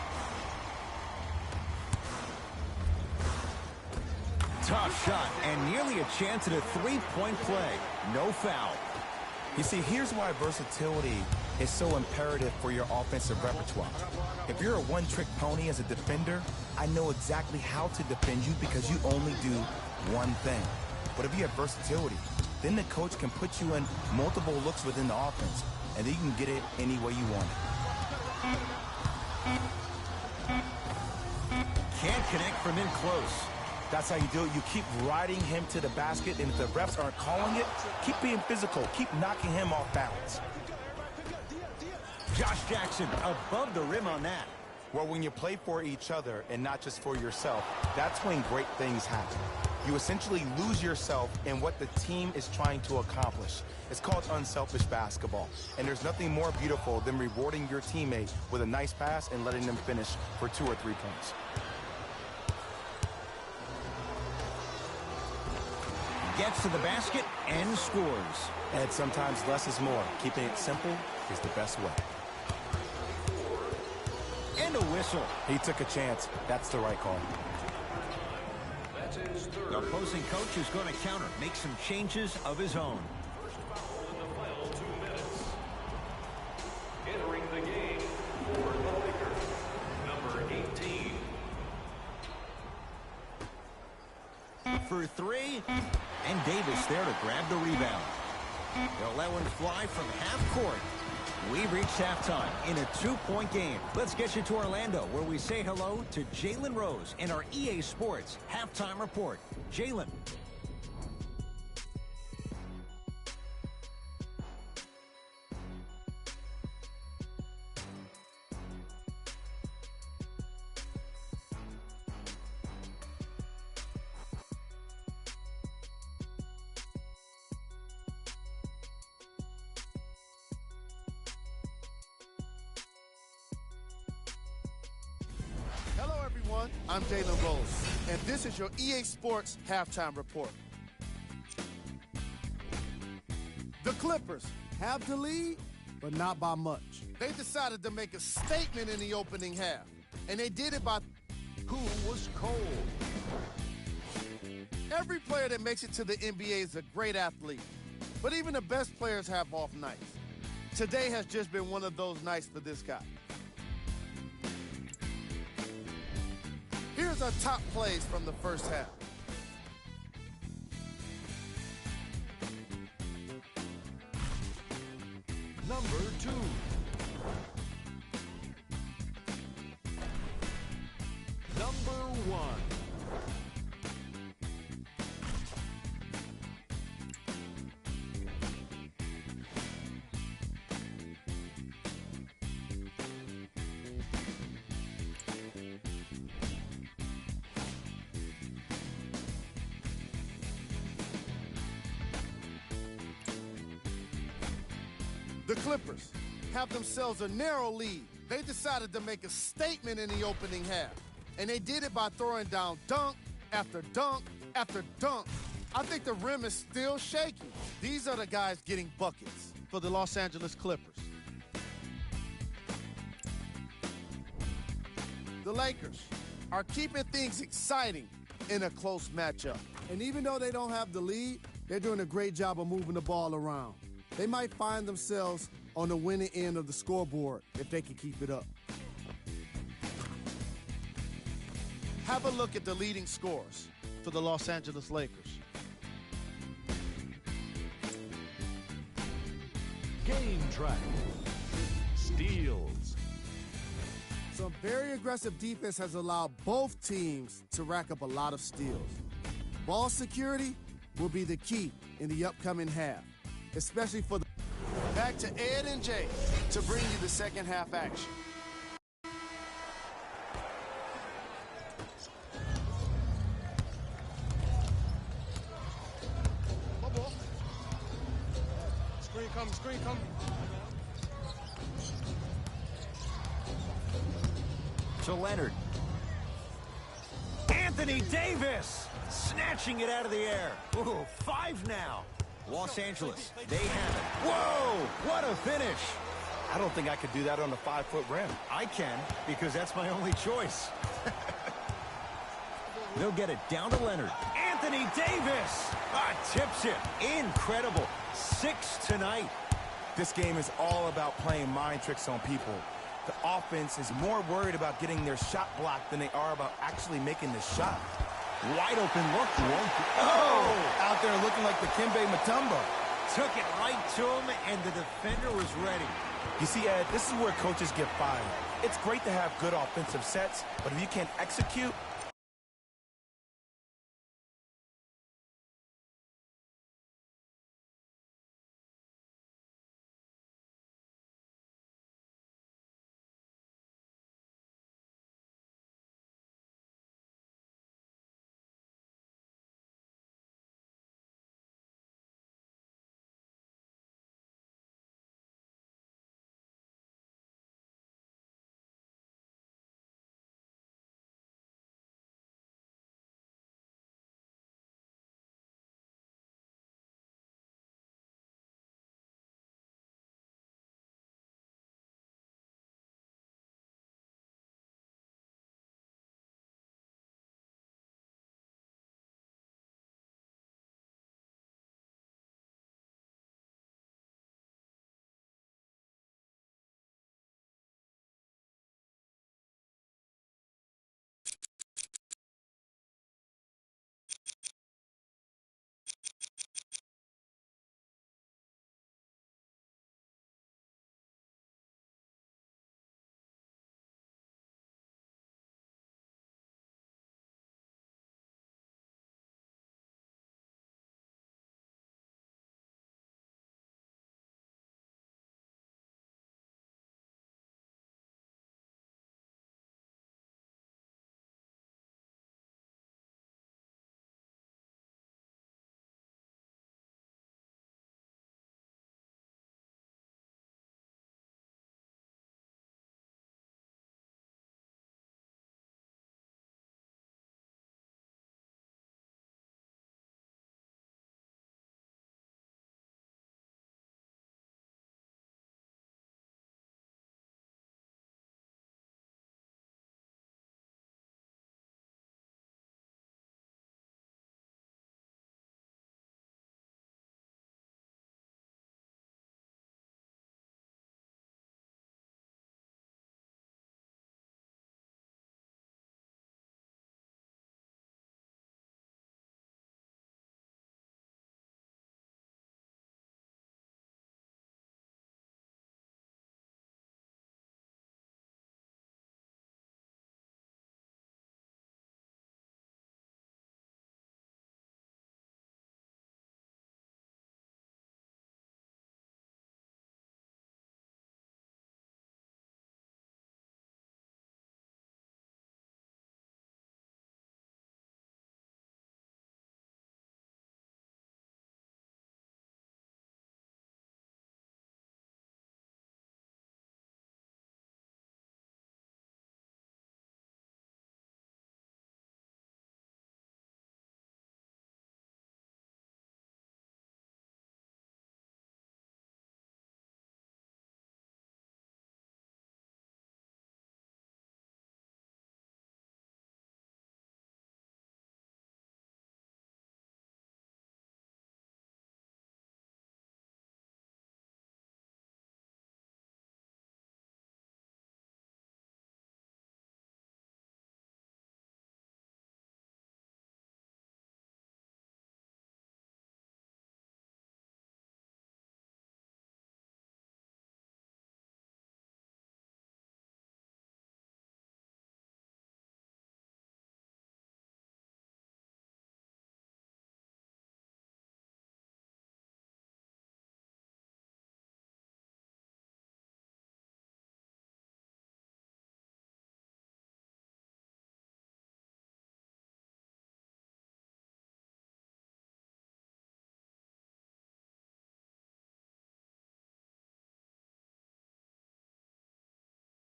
Tough shot and nearly a chance at a three-point play. No foul. You see, here's why versatility is so imperative for your offensive repertoire. If you're a one-trick pony as a defender, I know exactly how to defend you because you only do one thing. But if you have versatility, then the coach can put you in multiple looks within the offense, and then you can get it any way you want it. Can't connect from in close. That's how you do it. You keep riding him to the basket, and if the refs aren't calling it, keep being physical. Keep knocking him off balance. Josh Jackson above the rim on that. Well, when you play for each other and not just for yourself, that's when great things happen. You essentially lose yourself in what the team is trying to accomplish. It's called unselfish basketball. And there's nothing more beautiful than rewarding your teammate with a nice pass and letting them finish for 2 or 3 points. Gets to the basket and scores. And sometimes less is more. Keeping it simple is the best way. And a whistle. He took a chance. That's the right call. That's his third. The opposing coach is going to counter, make some changes of his own. First foul in the final 2 minutes. Entering the game for the Lakers, number 18. For 3, and Davis there to grab the rebound. They'll let one fly from half court. We've reached halftime in a 2-point game. Let's get you to Orlando, where we say hello to Jalen Rose in our EA Sports Halftime Report. Jalen. Hello, everyone. I'm Jalen Rose, and this is your EA Sports Halftime Report. The Clippers have the lead, but not by much. They decided to make a statement in the opening half, and they did it by Who was cold? every player that makes it to the NBA is a great athlete, but even the best players have off nights. Today has just been one of those nights for this guy. Here's our top plays from the first half. Number 2. Number 1. The Clippers have themselves a narrow lead. They decided to make a statement in the opening half, and they did it by throwing down dunk after dunk after dunk. I think the rim is still shaky. These are the guys getting buckets for the Los Angeles Clippers. The Lakers are keeping things exciting in a close matchup. And even though they don't have the lead, they're doing a great job of moving the ball around. They might find themselves on the winning end of the scoreboard if they can keep it up. Have a look at the leading scorers for the Los Angeles Lakers. Game track. Steals. Some very aggressive defense has allowed both teams to rack up a lot of steals. Ball security will be the key in the upcoming half, especially for the... Back to Ed and Jay to bring you the second half action. Bubble. Screen come, screen come. To Leonard. Anthony Davis snatching it out of the air. Ooh, 5 now. Los Angeles, they have it. Whoa, what a finish. I don't think I could do that on a 5-foot rim. I can, because that's my only choice. They'll get it down to Leonard. Anthony Davis tips it. Incredible. 6 tonight. This game is all about playing mind tricks on people. The offense is more worried about getting their shot blocked than they are about actually making the shot. Wide open look. Out there looking like the Kimbe Mutombo. Took it right to him, and the defender was ready. You see, Ed, this is where coaches get fired. It's great to have good offensive sets, but if you can't execute,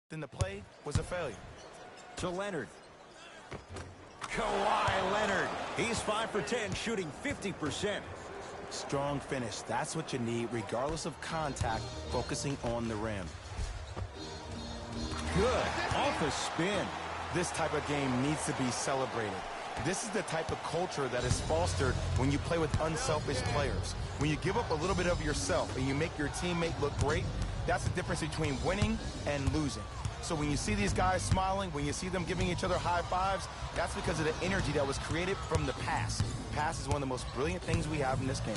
then the play was a failure. To Leonard. Kawhi Leonard. He's 5 for 10, shooting 50%. Strong finish. That's what you need, regardless of contact, focusing on the rim. Good. Off a spin. This type of game needs to be celebrated. This is the type of culture that is fostered when you play with unselfish players. When you give up a little bit of yourself and you make your teammate look great, that's the difference between winning and losing. So when you see these guys smiling, when you see them giving each other high fives, that's because of the energy that was created from the pass. Pass is one of the most brilliant things we have in this game.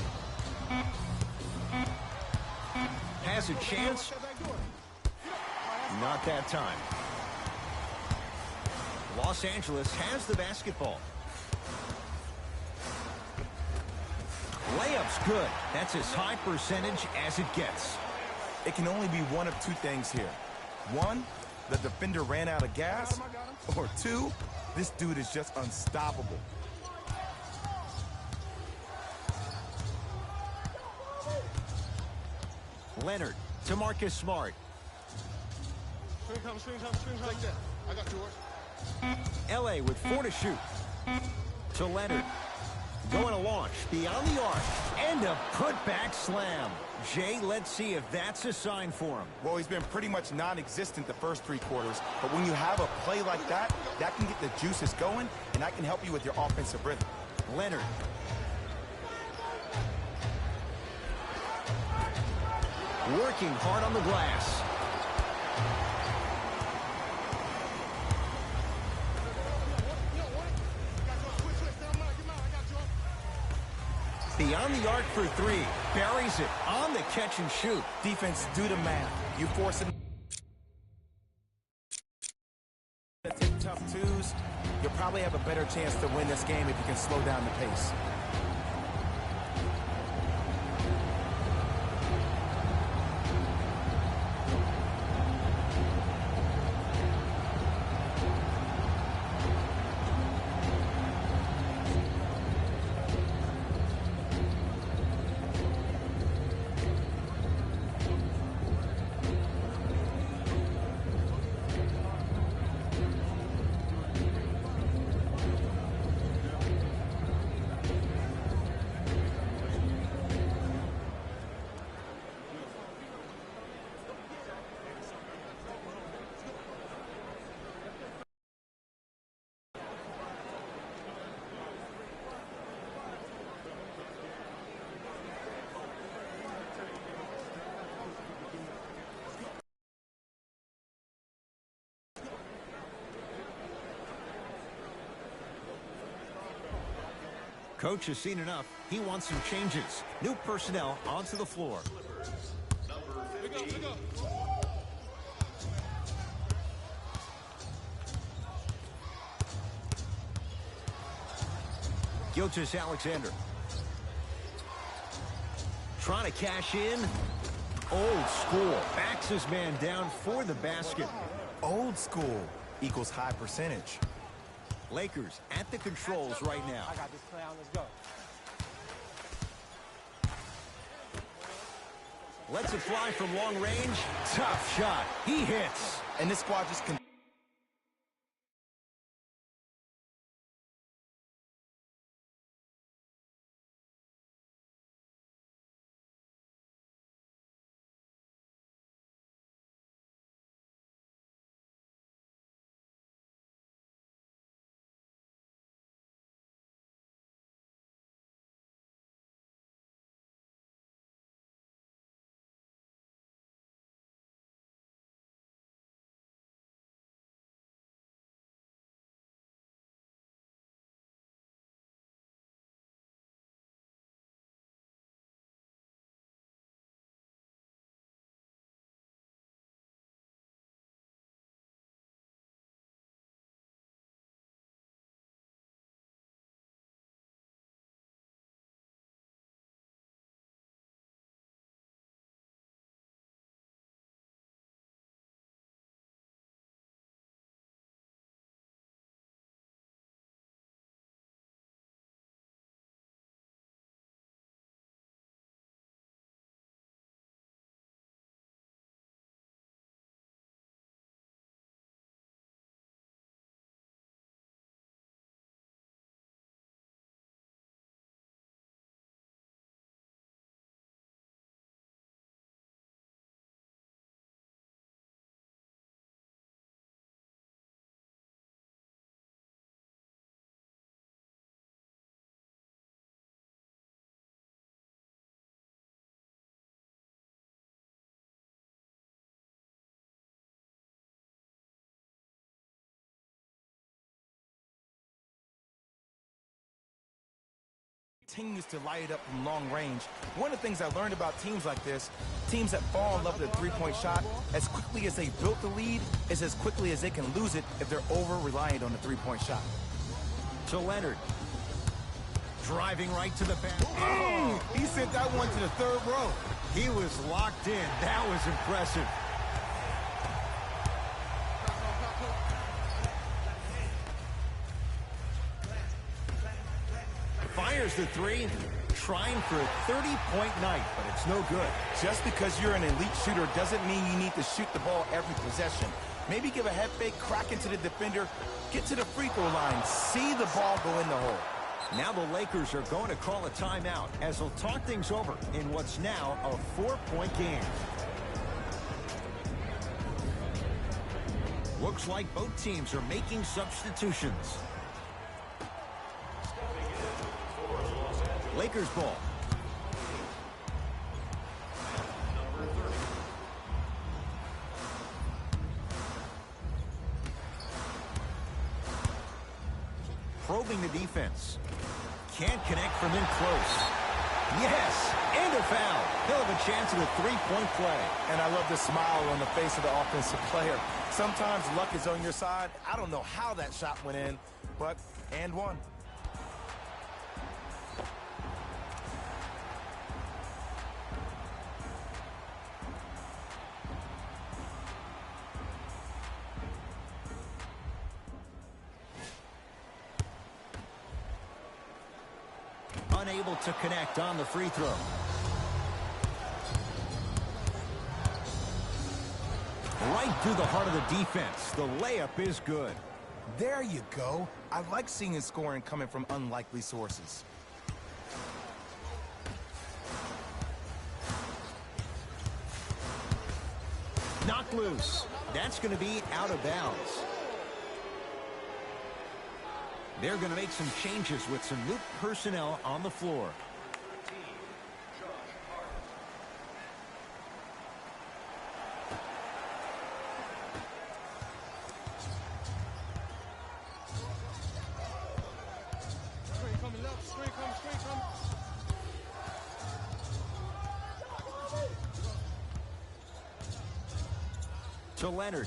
Has a chance. Not that time. Los Angeles has the basketball. Layup's good. That's as high percentage as it gets. It can only be one of two things here. One, the defender ran out of gas. Or two, this dude is just unstoppable. Leonard to Marcus Smart. Screen like that. I got yours. LA with 4 to shoot. To Leonard. Going to launch beyond the arc. And a putback slam. Jay, let's see if that's a sign for him. Well, he's been pretty much non-existent the first 3 quarters, but when you have a play like that, that can get the juices going, and that can help you with your offensive rhythm. Leonard. Working hard on the glass. Beyond the arc for 3. Buries it on the catch and shoot. Defense, do the math. You force him to take tough twos, you'll probably have a better chance to win this game if you can slow down the pace. Coach has seen enough. He wants some changes. New personnel onto the floor. Gilgeous Alexander. Trying to cash in. Old school. Backs his man down for the basket. Old school equals high percentage. Lakers at the controls right now. I got this play on. Let's go. Lets it fly from long range. Tough shot. He hits. And this squad just continues to light it up from long range. One of the things I learned about teams like this, teams that fall in love with the three-point shot, as quickly as they built the lead, is as quickly as they can lose it if they're over-reliant on the three-point shot. To Leonard. Driving right to the basket. Oh, he sent that one to the third row. He was locked in. That was impressive. Fires the three, trying for a 30-point night, but it's no good. Just because you're an elite shooter doesn't mean you need to shoot the ball every possession. Maybe give a head fake, crack into the defender, get to the free throw line, see the ball go in the hole. Now the Lakers are going to call a timeout as they'll talk things over in what's now a 4-point game. Looks like both teams are making substitutions. Lakers ball. Probing the defense. Can't connect from in close. Yes, and a foul. He'll have a chance at a three-point play. And I love the smile on the face of the offensive player. Sometimes luck is on your side. I don't know how that shot went in, but and one. Unable to connect on the free throw. Right through the heart of the defense. The layup is good. There you go. I like seeing his scoring coming from unlikely sources. Knocked loose. That's going to be out of bounds. They're going to make some changes with some new personnel on the floor. Screen coming left, screen coming. To Leonard.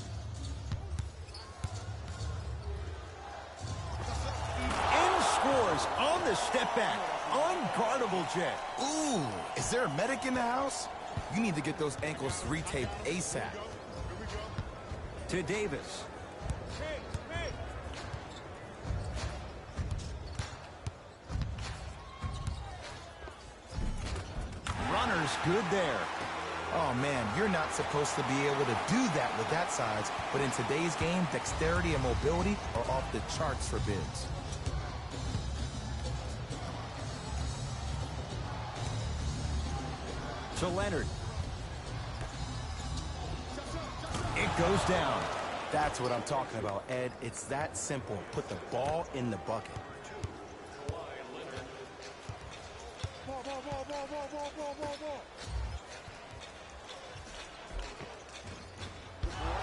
Scores on the step back. Unguardable jet. Ooh, is there a medic in the house? You need to get those ankles retaped ASAP. To Davis. Runner's good there. Oh, man, you're not supposed to be able to do that with that size, but in today's game, dexterity and mobility are off the charts for bigs. To Leonard. It goes down. That's what I'm talking about, Ed. It's that simple. Put the ball in the bucket.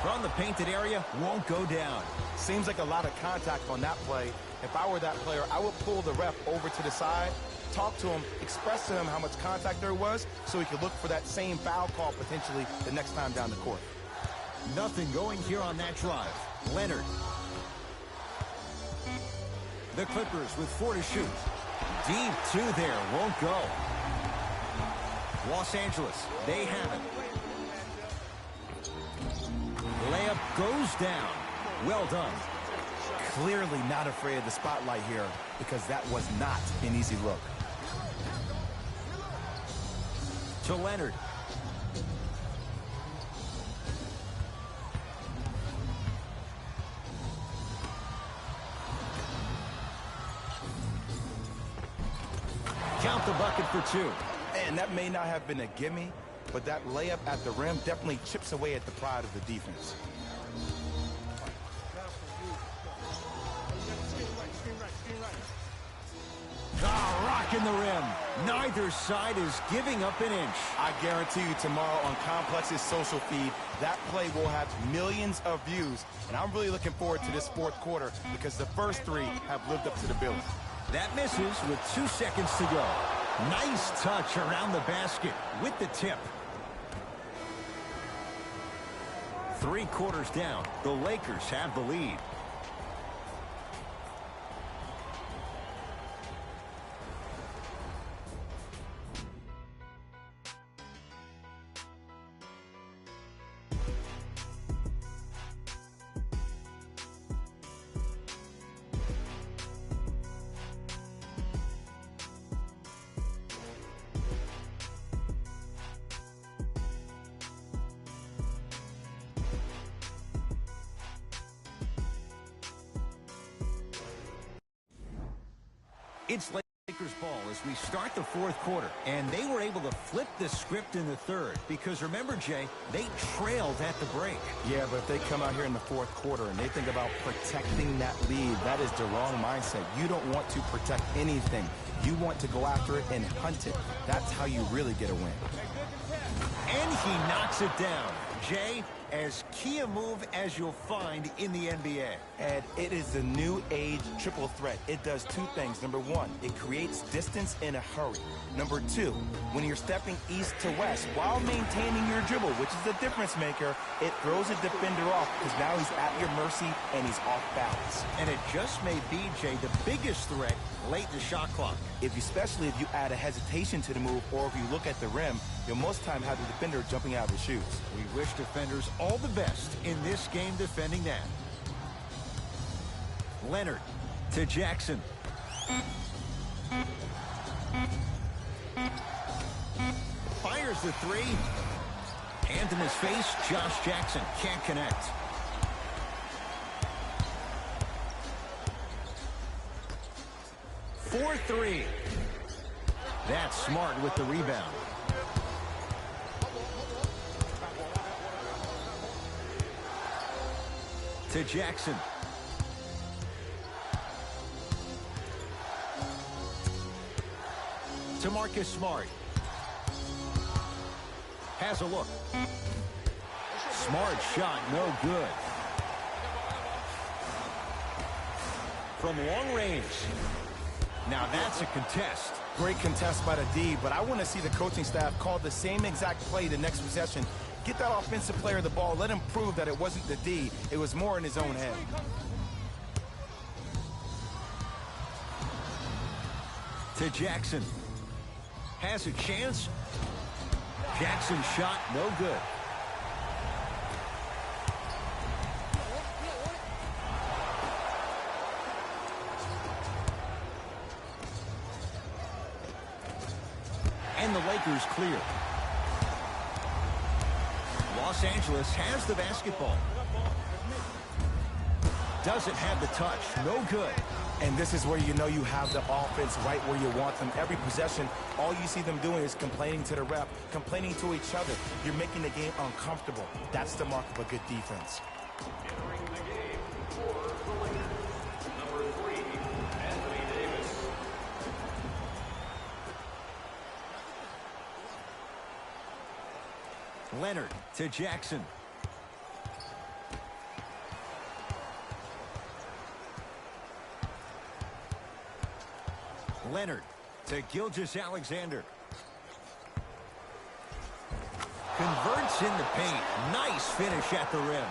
From the painted area, won't go down. Seems like a lot of contact on that play. If I were that player, I would pull the ref over to the side, talk to him, express to him how much contact there was so he could look for that same foul call potentially the next time down the court. Nothing going here on that drive. Leonard. The Clippers with 4 to shoot. Deep 2 there, won't go. Los Angeles, they have it. Layup goes down. Well done. Clearly not afraid of the spotlight here because that was not an easy look. To Leonard. Count the bucket for 2. And that may not have been a gimme, but that layup at the rim definitely chips away at the pride of the defense. Rocking the rim. Neither side is giving up an inch. I guarantee you tomorrow on Complex's social feed, that play will have millions of views. And I'm really looking forward to this fourth quarter because the first 3 have lived up to the billing. That misses with 2 seconds to go. Nice touch around the basket with the tip. 3 quarters down. The Lakers have the lead. It's Lakers ball as we start the 4th quarter, and they were able to flip the script in the 3rd because, remember, Jay, they trailed at the break. Yeah, but if they come out here in the 4th quarter and they think about protecting that lead, that is the wrong mindset. You don't want to protect anything. You want to go after it and hunt it. That's how you really get a win. And he knocks it down. Jay, as key a move as you'll find in the NBA. And it is the new age triple threat. It does 2 things. Number 1, it creates distance in a hurry. Number 2, when you're stepping east to west while maintaining your dribble, which is the difference maker, it throws a defender off because now he's at your mercy and he's off balance. And it just may be, Jay, the biggest threat late in the shot clock. Especially if you add a hesitation to the move, or if you look at the rim, you'll most of the time have the defender jumping out of his shoes. We wish defenders all the best in this game defending that. Leonard to Jackson. Fires the 3. Hand in his face, Josh Jackson can't connect. For 3. That's Smart with the rebound. To Jackson. To Marcus Smart. Has a look. Smart shot, no good. From long range. Now that's a contest. Great contest by the D, but I want to see the coaching staff call the same exact play the next possession. Get that offensive player the ball. Let him prove that it wasn't the D. It was more in his own head. To Jackson. Has a chance. Jackson shot, no good. And the Lakers clear. Los Angeles has the basketball. Doesn't have the touch. No good. And this is where you know you have the offense right where you want them. Every possession, all you see them doing is complaining to the ref, complaining to each other. You're making the game uncomfortable. That's the mark of a good defense. Entering the game for the Lakers, number 3, Anthony Davis. Leonard to Jackson. Leonard to Gilgeous-Alexander. Converts in the paint. Nice finish at the rim.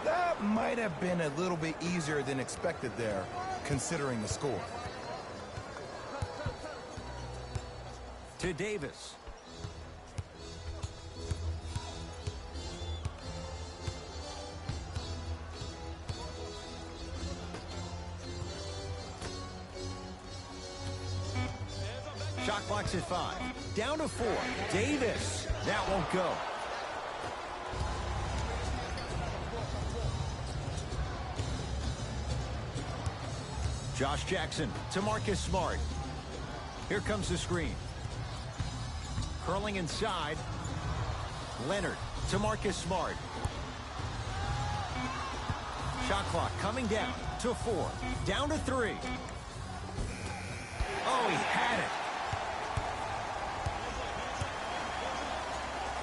That might have been a little bit easier than expected there, considering the score. To Davis. Shot clock's at 5. Down to 4. Davis. That won't go. Josh Jackson to Marcus Smart. Here comes the screen. Curling inside. Leonard to Marcus Smart. Shot clock coming down to 4. Down to 3. Oh, he had it.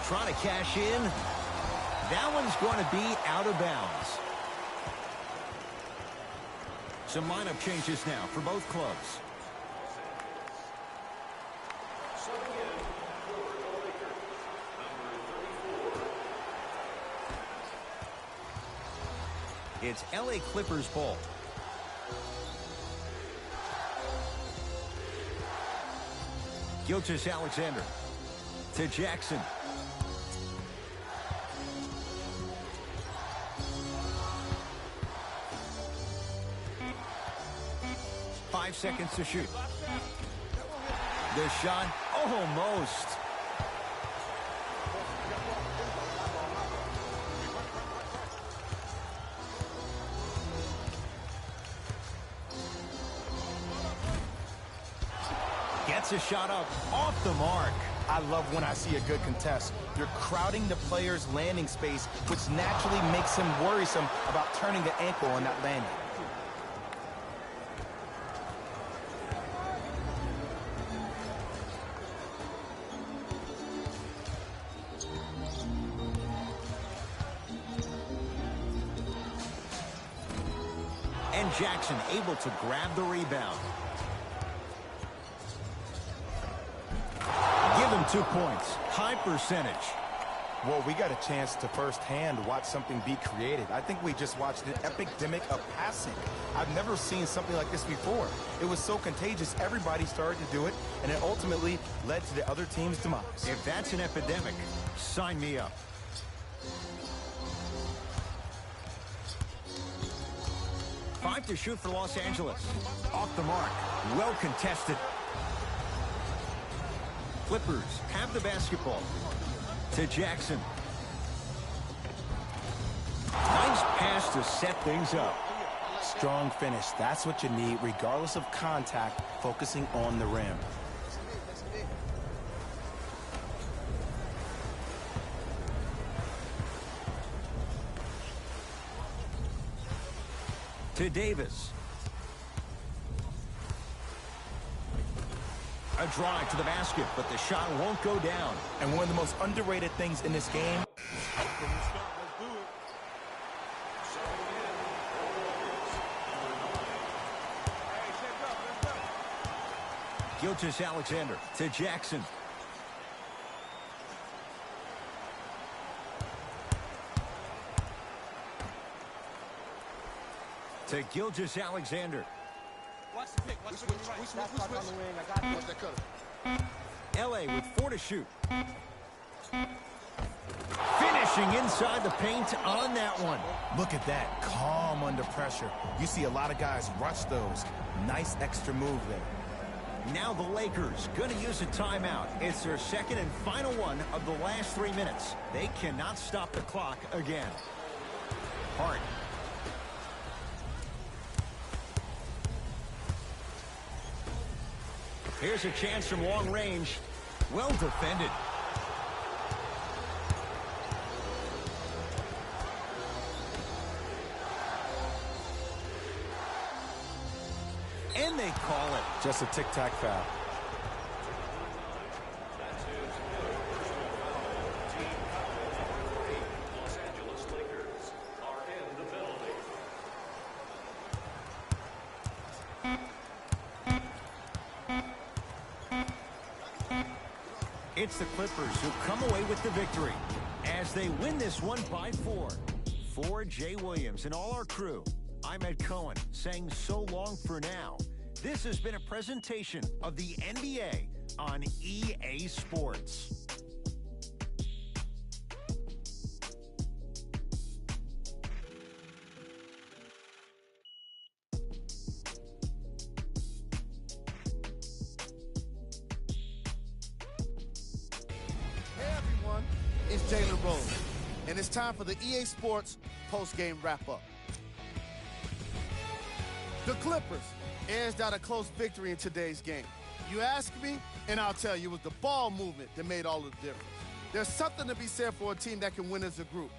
Trying to cash in. That one's going to be out of bounds. Some lineup changes now for both clubs. It's LA Clippers ball. Gilgeous-Alexander to Jackson. Five seconds to shoot. The shot, almost. Gets a shot up, off the mark. I love when I see a good contest. You're crowding the player's landing space, which naturally makes him worrisome about turning the ankle on that landing. And Jackson able to grab the rebound. Give him 2 points. High percentage. Well, we got a chance to firsthand watch something be created. I think we just watched an epidemic of passing. I've never seen something like this before. It was so contagious, everybody started to do it, and it ultimately led to the other team's demise. If that's an epidemic, sign me up. Five to shoot for Los Angeles. Off the mark. Well contested. Clippers have the basketball. To Jackson. Nice pass to set things up. Strong finish. That's what you need, regardless of contact, focusing on the rim. To Davis. A drive to the basket, but the shot won't go down. And one of the most underrated things in this game. Gilgeous-Alexander to Jackson. To Gilgeous-Alexander. Watch the pick. Watch the pick. LA with 4 to shoot. Finishing inside the paint on that one. Look at that. Calm under pressure. You see a lot of guys rush those. Nice extra move there. Now the Lakers going to use a timeout. It's their second and final one of the last 3 minutes. They cannot stop the clock again. Hart. Here's a chance from long range. Well defended. And they call it. Just a tic-tac foul. That's his third personal foul. Team foul number 3. Los Angeles Lakers are in the penalty. It's the Clippers who come away with the victory as they win this one by 4. For Jay Williams and all our crew, I'm Ed Cohen saying so long for now. This has been a presentation of the NBA on EA Sports. It's Jalen Rose, and it's time for the EA Sports post-game wrap-up. The Clippers edged out a close victory in today's game. You ask me, and I'll tell you, it was the ball movement that made all the difference. There's something to be said for a team that can win as a group,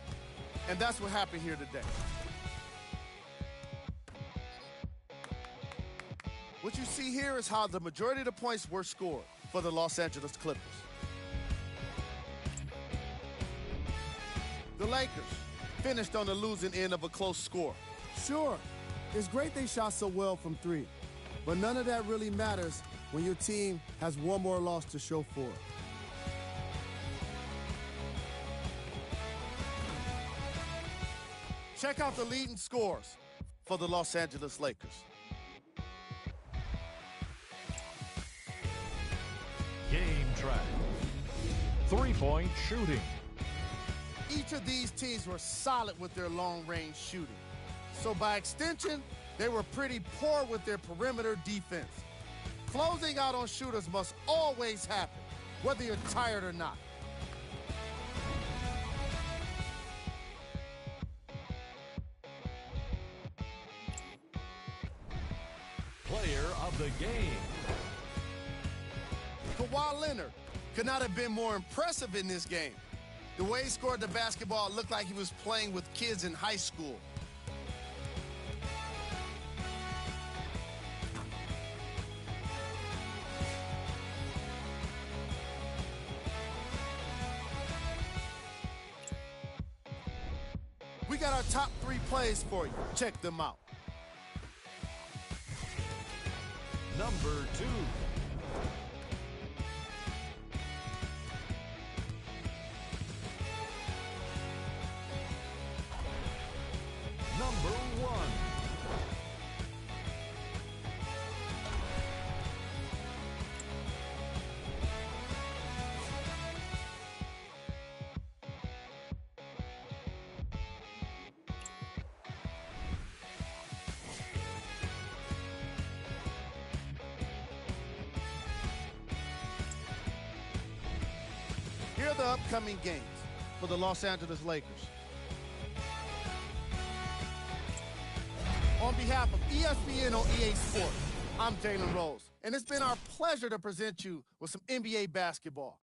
and that's what happened here today. What you see here is how the majority of the points were scored for the Los Angeles Clippers. The Lakers finished on the losing end of a close score. Sure, it's great they shot so well from 3, but none of that really matters when your team has one more loss to show for it. Check out the leading scores for the Los Angeles Lakers. Game track. Three-point shooting. Each of these teams were solid with their long-range shooting. So by extension, they were pretty poor with their perimeter defense. Closing out on shooters must always happen, whether you're tired or not. Player of the game. Kawhi Leonard could not have been more impressive in this game. The way he scored the basketball looked like he was playing with kids in high school. We got our top 3 plays for you. Check them out. Number 2. Number 1. Here are the upcoming games for the Los Angeles Lakers. On behalf of ESPN on EA Sports, I'm Jalen Rose, and it's been our pleasure to present you with some NBA basketball.